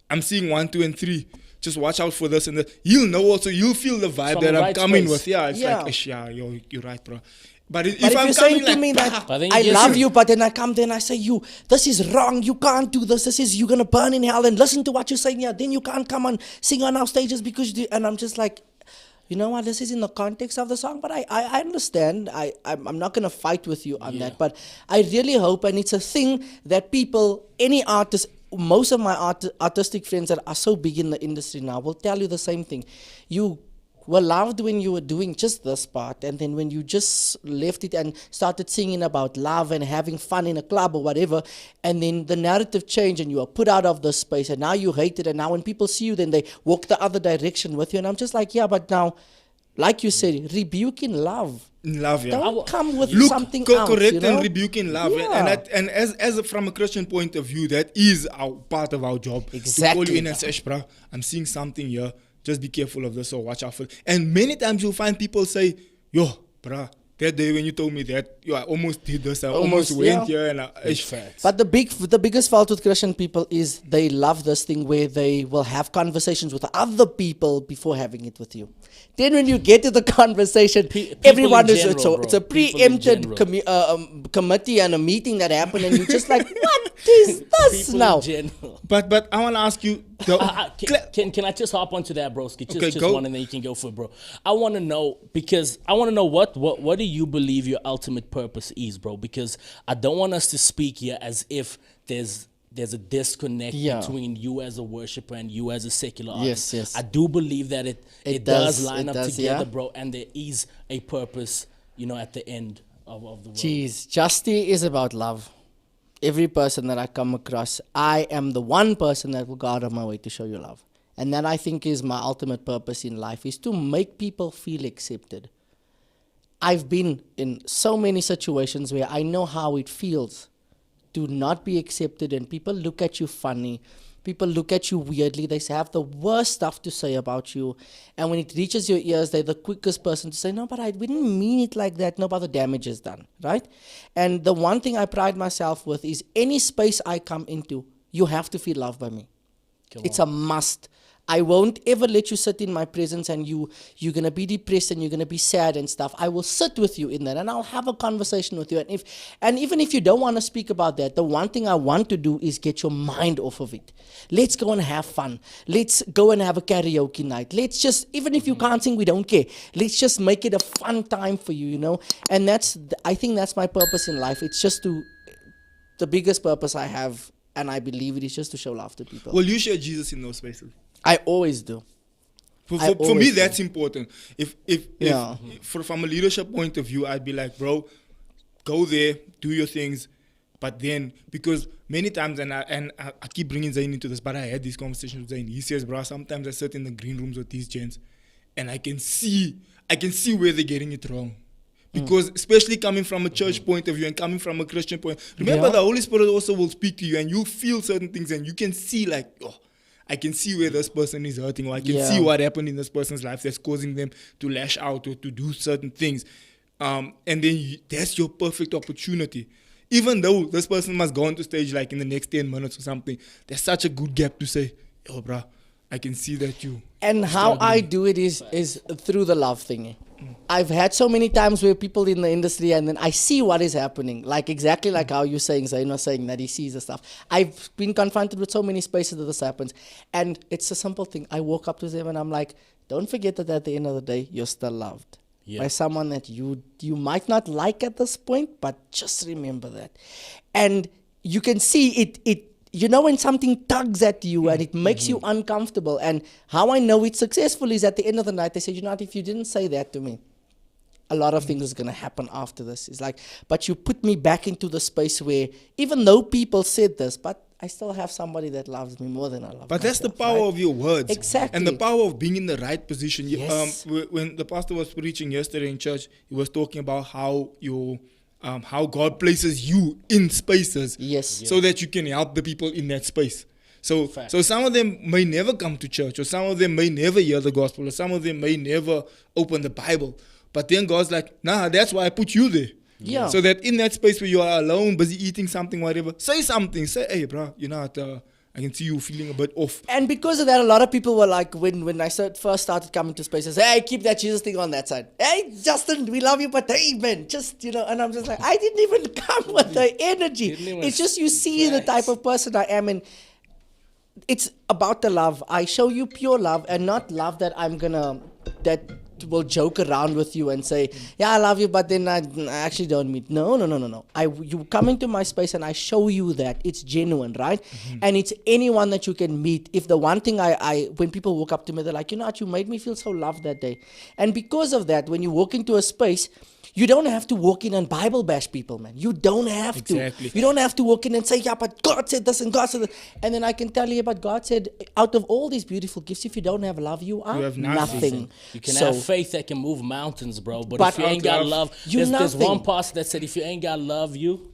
I'm seeing 1, 2, and 3. Just watch out for this and that. You'll know also. You'll feel the vibe From that the I'm right coming space. with. Yeah, it's Yeah. like, "Ish, yeah, you're right, bro." But if But if I'm you're coming saying to like, me that I think I you get love it. you, but then I come there and I say, this is wrong. You can't do this. This is, you're going to burn in hell, and listen to what you're saying here. Then you can't come and sing on our stages because you do. And I'm just like, you know what? This is in the context of the song, but I understand. I'm not going to fight with you on that. But I really hope, and it's a thing that people, any artist, most of my artistic friends that are so big in the industry now will tell you the same thing. You were loved when you were doing just this part, and then when you just left it and started singing about love and having fun in a club or whatever, and then the narrative changed and you were put out of the space, and now you hate it, and now when people see you, then they walk the other direction with you, and I'm just like, yeah, but now, like you said, rebuke in love. in love, yeah. Don't come with Look, something else. correct you know? and rebuke in love, Yeah. and as from a Christian point of view, that is our part of our job. To call Exactly. you in and say, "Bruh, I'm seeing something here. Just be careful of this or watch out for it." And many times you'll find people say, "Yo, bruh, that day when you told me that, I almost did this. I almost went yeah. here." And Facts. But the biggest fault with Christian people is they love this thing where they will have conversations with other people before having it with you. Then when you get to the conversation, people everyone in is general, it's a bro. People in preempted general. committee and a meeting that happened, and you're just like, what is this People now? in general. but I want to ask you, Can I just hop onto that, broski? Just, Okay, just go. one, and then you can go for it, bro. I want to know what do you believe your ultimate purpose is, bro? Because I don't want us to speak here as if there's a disconnect Yeah. between you as a worshiper and you as a secular Yes, artist. yes. I do believe that it It does does, line it up does, together, yeah. bro, and there is a purpose, at the end of the world. Jeez, Justy is about love. Every person that I come across, I am the one person that will go out of my way to show you love. And that, I think, is my ultimate purpose in life, is to make people feel accepted. I've been in so many situations where I know how it feels to not be accepted, and people look at you funny. People look at you weirdly. They have the worst stuff to say about you. And when it reaches your ears, they're the quickest person to say, no, but we didn't mean it like that. No, but the damage is done, right? And the one thing I pride myself with is any space I come into, you have to feel loved by me. It's a must. I won't ever let you sit in my presence and you're going to be depressed and you're going to be sad and stuff. I will sit with you in that, and I'll have a conversation with you. And even if you don't want to speak about that, the one thing I want to do is get your mind off of it. Let's go and have fun. Let's go and have a karaoke night. Let's just, even if you can't sing, we don't care. Let's just make it a fun time for you, And I think that's my purpose in life. It's just the biggest purpose I have, and I believe it is just to show love to people. well, you share Jesus in those spaces. I always do. For I me, always do. that's important. If Yeah. from a leadership point of view, I'd be like, bro, go there, do your things, but then, because many times, and I keep bringing Zayn into this, but I had this conversation with Zayn. He says, bro, sometimes I sit in the green rooms with these gents, and I can see where they're getting it wrong. Because especially coming from a church point of view and coming from a Christian point, remember Yeah. the Holy Spirit also will speak to you, and you'll feel certain things, and you can see like, oh, I can see where this person is hurting, or I can Yeah. see what happened in this person's life that's causing them to lash out or to do certain things. And then that's your perfect opportunity. Even though this person must go on to stage like in the next 10 minutes or something, there's such a good gap to say, yo, bruh, I can see that you. And how I struggling. do it is through the love thingy. I've had so many times where people in the industry, and then I see what is happening, like exactly like how you're saying, Zayn was saying that he sees the stuff. I've been confronted with so many spaces that this happens, and it's a simple thing. I walk up to them and I'm like, don't forget that at the end of the day, you're still loved by someone that you might not like at this point, but just remember that. And you can see it. When something tugs at you and it makes you uncomfortable, and how I know it's successful is at the end of the night, they say, if you didn't say that to me, a lot of things is going to happen after this. It's like, but you put me back into the space where, even though people said this, but I still have somebody that loves me more than I love But that's the myself, power right? of your words. Exactly. And the power of being in the right position. Yes. When the pastor was preaching yesterday in church, he was talking about how how God places you in spaces, Yes. so that you can help the people in that space. So some of them may never come to church, or some of them may never hear the gospel, or some of them may never open the Bible. But then God's like, nah, that's why I put you there. Yeah. So that in that space where you are alone, busy eating something, whatever, say something. Say, hey, bro, I can see you feeling a bit off. And because of that, a lot of people were like, when I first started coming to spaces, hey, keep that Jesus thing on that side. Hey, Justin, we love you, but hey, man, just, and I'm just like, I didn't even come with the energy. It's just you see the type of person I am, and it's about the love. I show you pure love, and not love that that will joke around with you and say, yeah, I love you, but then I actually don't mean. No. You come into my space and I show you that it's genuine, right? And it's anyone that you can meet. If the one thing when people walk up to me, they're like, you know what, you made me feel so loved that day. And because of that, when you walk into a space, you don't have to walk in and Bible bash people, man. You don't have to. You don't have to walk in and say, yeah, but God said this and God said that. And then I can tell you, but God said, out of all these beautiful gifts, if you don't have love, you have nothing. You can have faith that can move mountains, bro. But if you ain't got love, there's one pastor that said, if you ain't got love, you...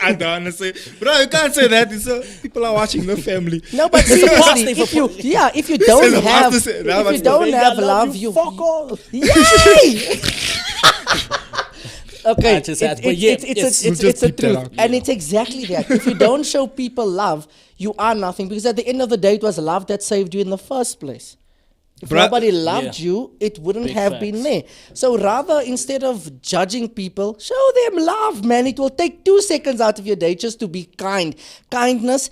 I don't understand. Bro, you can't say that. People are watching the family. No, but seriously, if you don't have love, you fuck all. Yay! Okay, it's the truth, and it's exactly that. If you don't show people love, you are nothing. Because at the end of the day, it was love that saved you in the first place. If nobody loved you, it wouldn't have been there. So rather, instead of judging people, show them love, man. It will take 2 seconds out of your day just to be kind. Kindness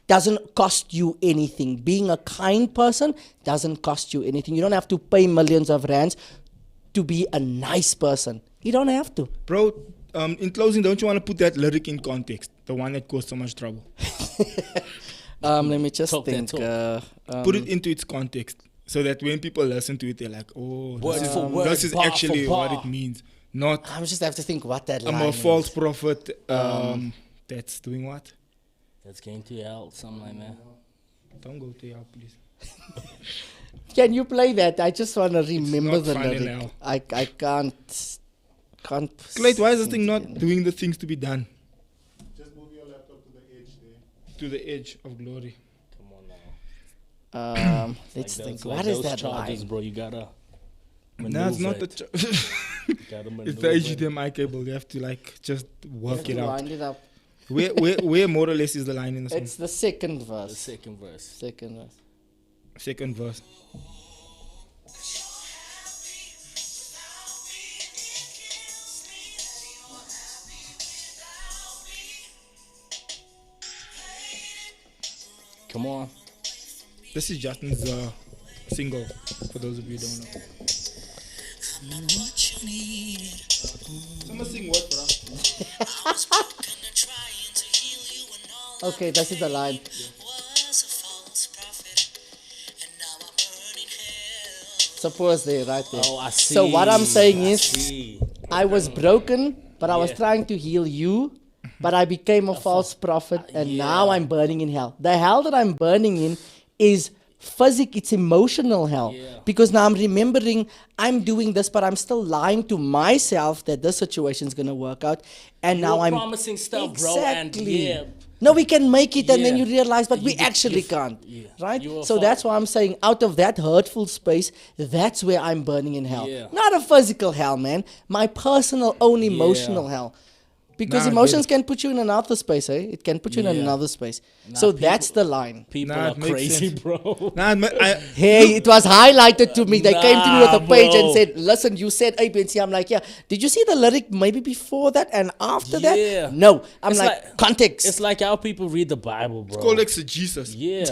doesn't cost you anything. Being a kind person doesn't cost you anything. You don't have to pay millions of rands to be a nice person. You don't have to. Bro, in closing, don't you want to put that lyric in context? The one that caused so much trouble. Let me just think. Put it into its context so that when people listen to it, they're like, oh, this is actually what it means. Not, I just have to think what that line I'm a false prophet that's doing what? That's going to hell, something like that. Don't go to hell, please. Can you play that? I just want to remember the lyric. I can't. Clayt, why is this thing not doing the things to be done? Just move your laptop to the edge there. To the edge of glory. Come on now. Let's think. What is that charges, line? bro? You gotta. No, it's not the. It's the HDMI cable. You have to just work it out. Wind it up. Where more or less is the line in the song? It's the second verse. The second verse. Second verse. Come on. This is Justin's single, for those of you who don't know. Someone sing what for us? Okay, this is the line. Suppose there, right there. Oh, I see. So what I'm saying is, I was broken, but I was trying to heal you. But I became a false prophet, and now I'm burning in hell. The hell that I'm burning in is physical, it's emotional hell. Because now I'm remembering I'm doing this, but I'm still lying to myself that this situation is going to work out. And now I'm promising stuff, bro. And no, we can make it, and then you realize, but we actually can't. Right? So that's why I'm saying, out of that hurtful space, that's where I'm burning in hell. Not a physical hell, man. My personal own emotional hell. Because emotions can put you in another space, eh? It can put you in another space. So that's the line. People are crazy, bro. Hey, it was highlighted to me. They came to me with a page and said, listen, you said A, B, and C. I'm like, yeah. Did you see the lyric maybe before that and after that? No. I'm like, context. It's like how people read the Bible, bro. It's called exegesis. Yeah.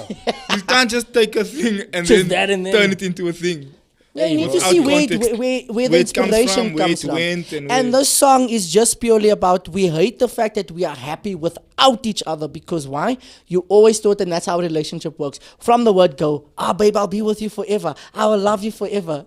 You can't just take a thing and then turn it into a thing. Yeah, you need to see where the inspiration comes from. And the song is just purely about, we hate the fact that we are happy without each other. Because why? You always thought, and that's how a relationship works. From the word go, babe, I'll be with you forever. I will love you forever.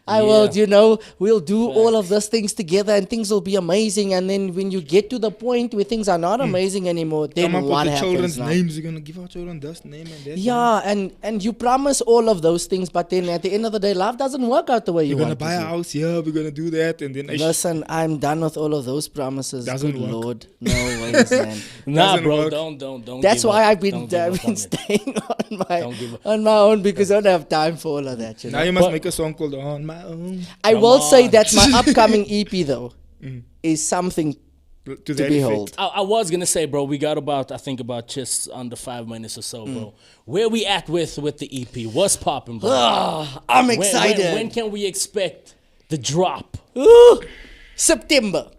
I will, we'll do all of those things together and things will be amazing. And then when you get to the point where things are not amazing anymore, then what happens? Children's names, you're going to give out children this name and that. Yeah, and you promise all of those things, but then at the end of the day, love doesn't work out the way you want it to. We're going to buy a house here, we're going to do that, and then... Listen, I'm done with all of those promises. Doesn't Good work. Lord. No ways, man. Nah, bro, don't That's why I've been staying on my own, because I don't have time for all of that. Now you must make a song called On My Own. I will say that my upcoming EP, though, is something to that behold. effect. I was gonna say, bro, we got about just under 5 minutes or so, bro. Where we at with the EP? What's popping, bro? I'm When- excited. When can we expect the drop? Ooh, September.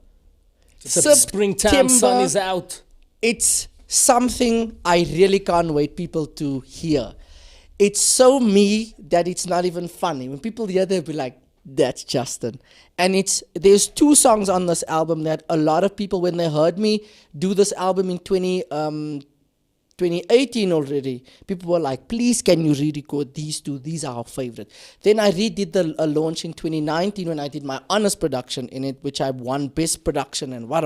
Springtime sun is out. It's something I really can't wait people to hear. It's so me that it's not even funny. When people hear, they'll be like, "That's Justin." And there's 2 songs on this album that a lot of people, when they heard me do this album in 2018 already, people were like, "Please, can you re-record these 2? These are our favorite." Then I redid a launch in 2019 when I did my honors production in it, which I won best production and what.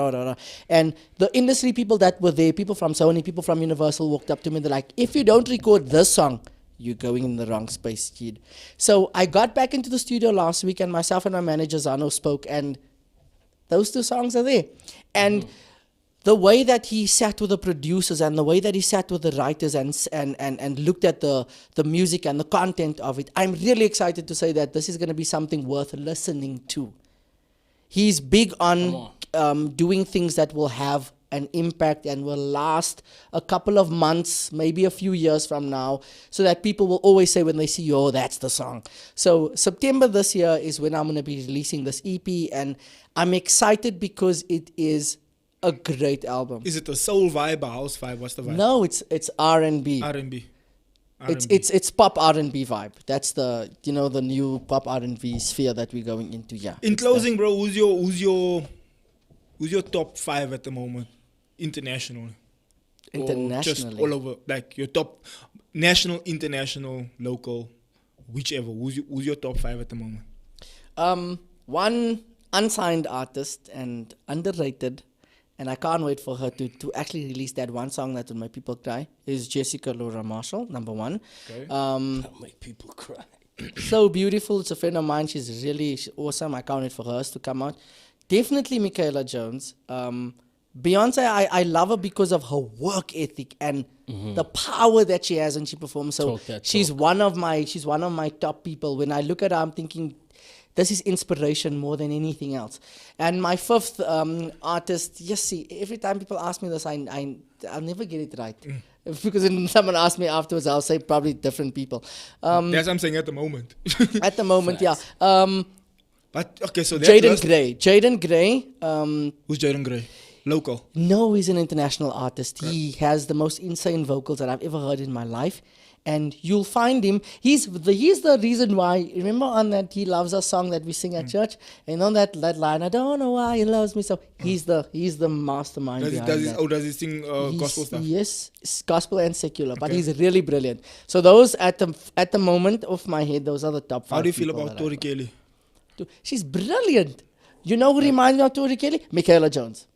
And the industry people that were there, people from Sony, people from Universal, walked up to me. They're like, "If you don't record this song, you're going in the wrong space, kid." So I got back into the studio last week, and myself and my manager Zano spoke, and those 2 songs are there. And the way that he sat with the producers and the way that he sat with the writers and looked at the music and the content of it, I'm really excited to say that this is going to be something worth listening to. He's big on doing things that will have an impact and will last a couple of months, maybe a few years from now, so that people will always say when they see you, "Oh, that's the song." So September this year is when I'm going to be releasing this EP, and I'm excited because it is a great album. Is it a soul vibe, a house vibe? What's the vibe? No, it's R&B. R&B. It's pop R&B vibe. That's the new pop R&B sphere that we're going into. Yeah. In it's closing, bro, who's your top 5 at the moment, internationally? Or just internationally. all over, like your top national, international, local, whichever. Who's your top 5 at the moment? One unsigned artist and underrated, and I can't wait for her to actually release that one song that will make people cry, is Jessica Laura Marshall, number 1. Okay. That'll make people cry. So beautiful. It's a friend of mine. She's awesome. I can't wait for hers to come out. Definitely Michaela Jones. Beyonce, I love her because of her work ethic and the power that she has when she performs. So Talk that she's one of my top people. When I look at her, I'm thinking this is inspiration more than anything else. And my 5th artist, every time people ask me this, I'll never get it right. Because when someone asks me afterwards, I'll say probably different people. That's what I'm saying at the moment. At the moment, Facts. yeah. But okay, so that's Jaden Gray. Jaden Gray. Who's Jaden Gray? Local. No, he's an international artist. He has the most insane vocals that I've ever heard in my life. And you'll find him. He's the reason why. Remember on that "He Loves Us" song that we sing at church, and on that line, "I don't know why he loves me so." He's the mastermind behind that. Does he sing gospel stuff? Yes, it's gospel and secular, but he's really brilliant. So those at the moment of my head, those are the top 5. How do you feel people about that I Tori like. Kelly? She's brilliant. You know who reminds me of Tori Kelly? Michaela Jones.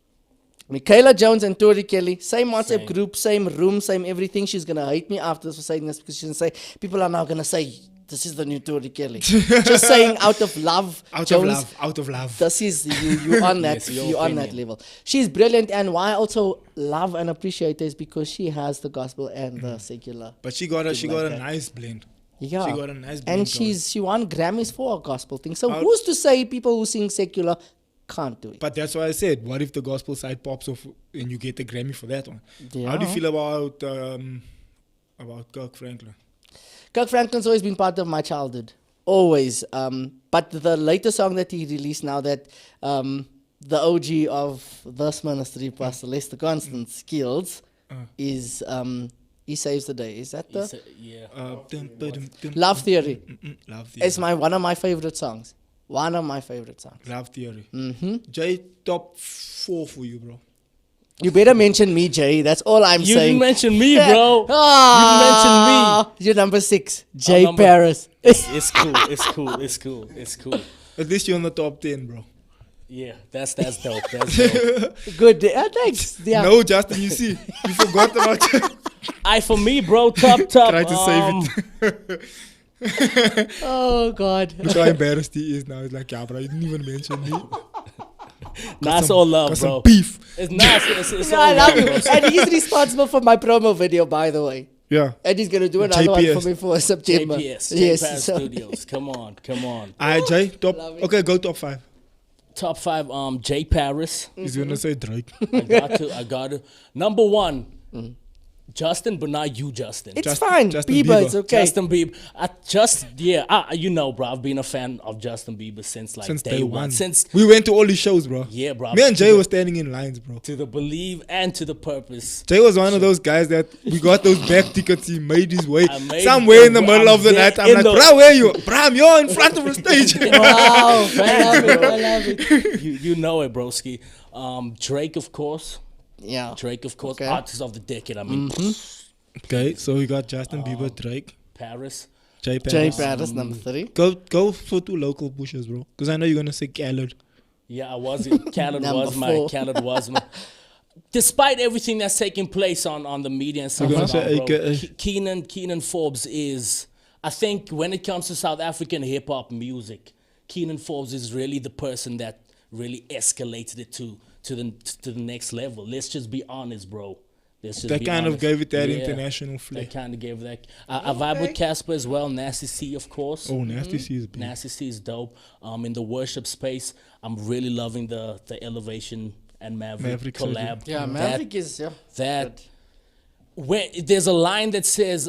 Michaela Jones and Tori Kelly, same WhatsApp group, same room, same everything. She's going to hate me after this for saying this because she's going to say, people are now going to say, this is the new Tori Kelly. Just saying out of love. Out of love. This is, you on that, Yes, your you on that opinion. level. She's brilliant, and why I also love and appreciate her is because she has the gospel and the secular. But she got a that. nice blend. Yeah. She got a nice blend. And she won Grammys for a gospel thing. So Out- who's to say people who sing secular can't do it? But that's why I said, what if the gospel side pops off and you get the Grammy for that one? How do you Yeah. feel about Kirk Franklin? Kirk Franklin's always been part of my childhood. Always. But the latest song that he released now that the OG of this ministry, Pastor Lester Constant, skills is He Saves the Day. Is that the Yeah. Love Theory? Love Theory. It's one of my favorite songs. One of my favorite songs. Love Theory. Mm-hmm. Jay, top 4 for you, bro. You better mention me, Jay. That's all I'm You saying. didn't mention me, bro. Ah, you're number 6. Jay number- Paris. It's cool. It's cool. It's cool. It's cool. At least you're in the top 10, bro. Yeah, that's dope. That's dope. Good. Thanks. Yeah. No, Justin, you see, you forgot about For me, bro, top. Try to save it. Oh, God. Look how embarrassed he is now. He's like, yeah, bro, you didn't even mention me. That's all love, Got bro. some beef. It's nice. It's No, all I love love, you. bro. And he's responsible for my promo video, by the way. Yeah. And he's going to do another one JPS. for me for September. JPS, Yes. Paris so- Studios. Come on. Alright, Jay, top. Love it. Okay, go top 5. Top 5, Jay Paris. He's gonna say Drake. I got to. Number 1, Justin, but not you, Justin. It's Justin- fine. Justin Bieber, Bieber. it's okay. Justin Bieber. You know, bro, I've been a fan of Justin Bieber since like Since day one. Since, we went to all his shows, bro. yeah, bro. Me and Jay was standing in lines, bro. To the believe and to the purpose. Jay was one of those guys that we got those back tickets. He made his way I made somewhere it, in the bro. middle I'm of the there night. I'm in like, the- bro, where you? Bram, you're in front of the stage. Wow, I love it. I love it. You know it, broski. Drake, of course. Yeah. Drake, of course. Okay. Artist of the decade. I mean, Okay, so we got Justin Bieber, Drake, Paris. Jay Jay Paris. Paris, number 3. Go for 2 local pushers, bro. Because I know you're gonna say Khaled. Yeah, I was. Khaled Number was my. 4. Khaled was my. Despite everything that's taking place on the media and stuff, You're like gonna that, say bro, AKA. Keenan Forbes is. I think when it comes to South African hip hop music, Keenan Forbes is really the person that really escalated it to the next level. Let's just be honest, bro. Let's just That be kind of honest. gave it that Yeah, international flair. That kind of gave that. I vibe with Casper as well. Nasty C, of course. Oh, Nasty C is big. Nasty C is dope. In the worship space, I'm really loving the Elevation and Maverick Maverick collab. Yeah, Maverick is, yeah. That where there's a line that says,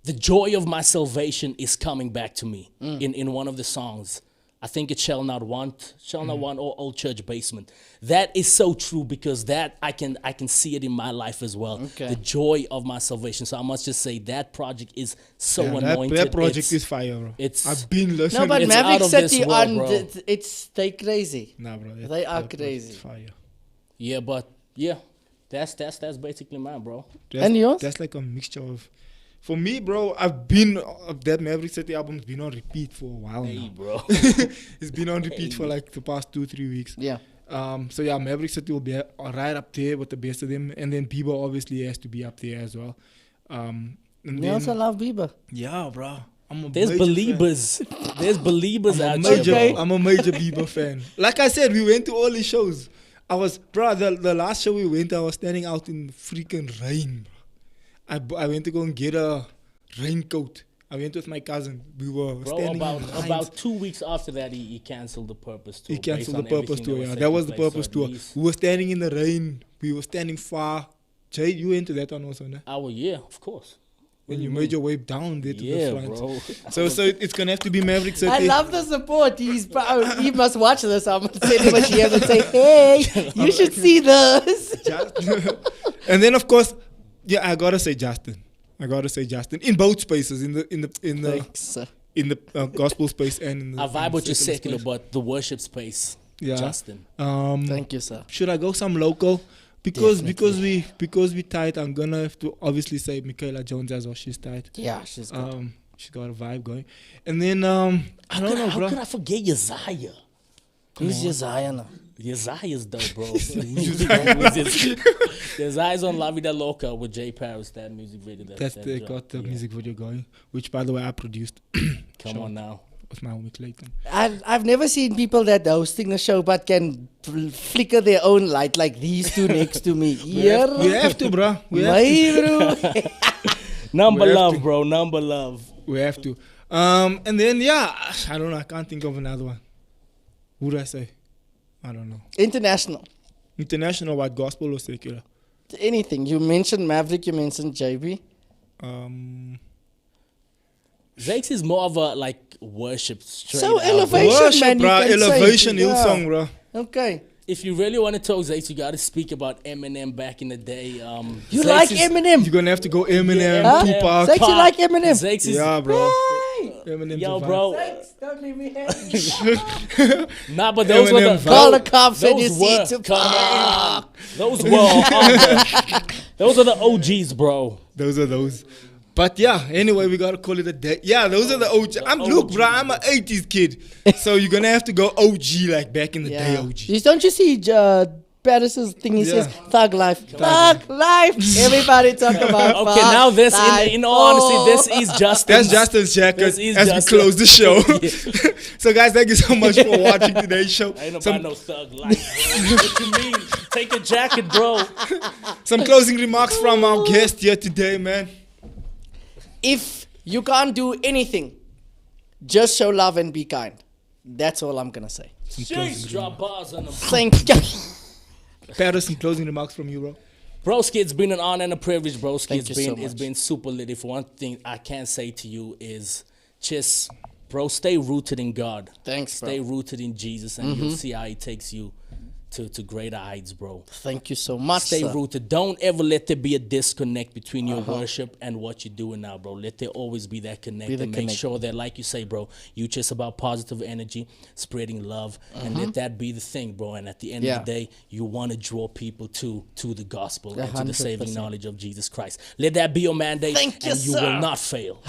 "The joy of my salvation is coming back to me." In one of the songs, I think it shall not want, or Old Church Basement. That is so true because that I can see it in my life as well. Okay. The joy of my salvation. So I must just say that project is so Yeah, anointed. that project It's- is fire, bro. it's- I've been listening. No, but It's Maverick out of this City world, on, bro. they crazy. Nah, bro. They are that project crazy. is Fire. Yeah, but yeah, that's basically mine, bro. That's, And yours? That's like a mixture of. For me, bro, I've been that Maverick City album's been on repeat for a while Hey, now. bro. It's been on repeat for like the past 2-3 weeks. Yeah. So yeah, Maverick City will be right up there with the best of them, and then Bieber obviously has to be up there as well. And You then, also love Bieber. yeah, bro, I'm a There's major fan. believers. There's believers out Major, here, bro. I'm a major Bieber fan. Like I said, we went to all his shows. The last show we went, I was standing out in freaking rain. I went to go and get a raincoat. I went with my cousin. We were Bro, standing in lines. about 2 weeks after that, he canceled the Purpose tour. He cancelled the based on Purpose everything tour. Yeah, that taking was the place. Purpose So tour. he's- We were standing in the rain. We were standing far. Jay, you went to that one also, no? Yeah, of course. When you made your way down there to Yeah, the front. bro. So it's gonna have to be Maverick City. I love the support. He's proud. He must watch this. I'm going to send him a GM and say, hey, you should see this. And then of course, yeah, I gotta say Justin. In both spaces, in the Thanks. gospel space and in the I vibe with your secular secular, space. but the worship space, Yeah. Justin. Thank you, sir. Should I go some local? Because Definitely. we tight, I'm gonna have to obviously say Michaela Jones as well. She's tight. Yeah, she's good. She's got a vibe going. And then I don't know, How bro. could I forget Uzziah? Who's your Zion? Uzziah's dope, bro. Uzziah's on La Vida Loca with Jay Paris, that music video. That's that they dropped. got the Yeah. music video going, which by the way I produced Come on now. with my homie Clayton. I've never seen people that hosting the show but can flicker their own light like these two next to me. We have to, bro. We have to. Bro. Number We have love, to. bro. Number love. We have to. And then yeah, I don't know. I can't think of another one. Who do I say? I don't know. International. International, white gospel or secular? Anything. You mentioned Maverick, you mentioned JB. Zakes is more of a like worship straight So out. elevation, Worship, man. You bro. can say. Elevation, Yeah. Hillsong, bro. Okay. If you really want to talk Zakes, you got to speak about Eminem back in the day. You Zakes like is- Eminem? You're gonna have to go Eminem, Huh? Tupac. Zakes, you like Eminem? Zakes is Yeah, bro. Hey! Eminem's yo, a vibe. bro. Zakes, don't leave me hanging. Nah, but those were Eminem the vibe. Call the cops and you those see were Tupac. those were those are the OGs, bro. Those are those. But yeah, anyway, we gotta call it a day. Yeah, those are the OG. Look, bro, I'm an 80s kid. So you're gonna have to go OG like back in the day, Yeah. OG. Don't you see Paris's thing? He Yeah. says Thug Life. Thug Life. Everybody talk about Okay, Thug now this Life. in all honesty, this is Justin. That's Justin's jacket This is as Justin. we close the show. So guys, thank you so much for watching today's show. Ain't about Some, no thug life, bro. What you mean? Take a jacket, bro. some closing remarks from our guest here today, man. If you can't do anything, just show love and be kind. That's all I'm gonna say. Jeez, drop bars on them. Thank you. Paris, some closing remarks from you, bro. Broski, it's been an honor and a privilege, Broski. Thank you so It's much. been super lit. If one thing I can say to you is just, bro, stay rooted in God. Thanks, bro. Stay rooted in Jesus, and you'll see how He takes you to greater heights, bro. Thank you so much. Stay sir. rooted. Don't ever let there be a disconnect between your worship and what you're doing now, bro. Let there always be that connect. Be the And make connect. sure that, like you say, bro, you just about positive energy, spreading love, and let that be the thing, bro. And at the end Yeah. of the day, you want to draw people to the gospel and to the saving 100%. knowledge of Jesus Christ. Let that be your mandate, Thank you, and you sir. will not fail.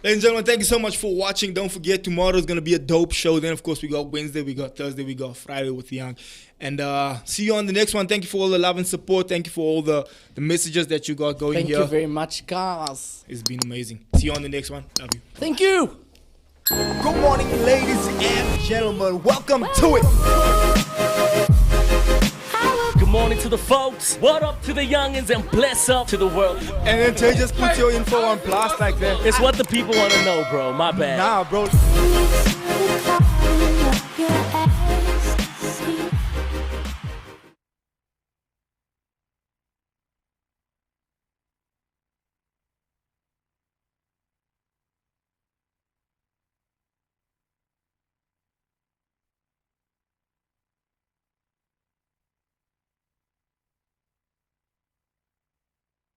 Ladies and gentlemen, thank you so much for watching. Don't forget, tomorrow is going to be a dope show. Then, of course, we got Wednesday, we got Thursday, we got Friday with Young. And see you on the next one. Thank you for all the love and support. Thank you for all the messages that you got going Thank here. you very much, guys. It's been amazing. See you on the next one. Love you. Thank you. Good morning, ladies and gentlemen. Welcome to it. Good morning to the folks. What up to the youngins, and bless up to the world. And then Tay just put your info on blast like that. It's what the people want to know, bro. My bad. Nah, bro.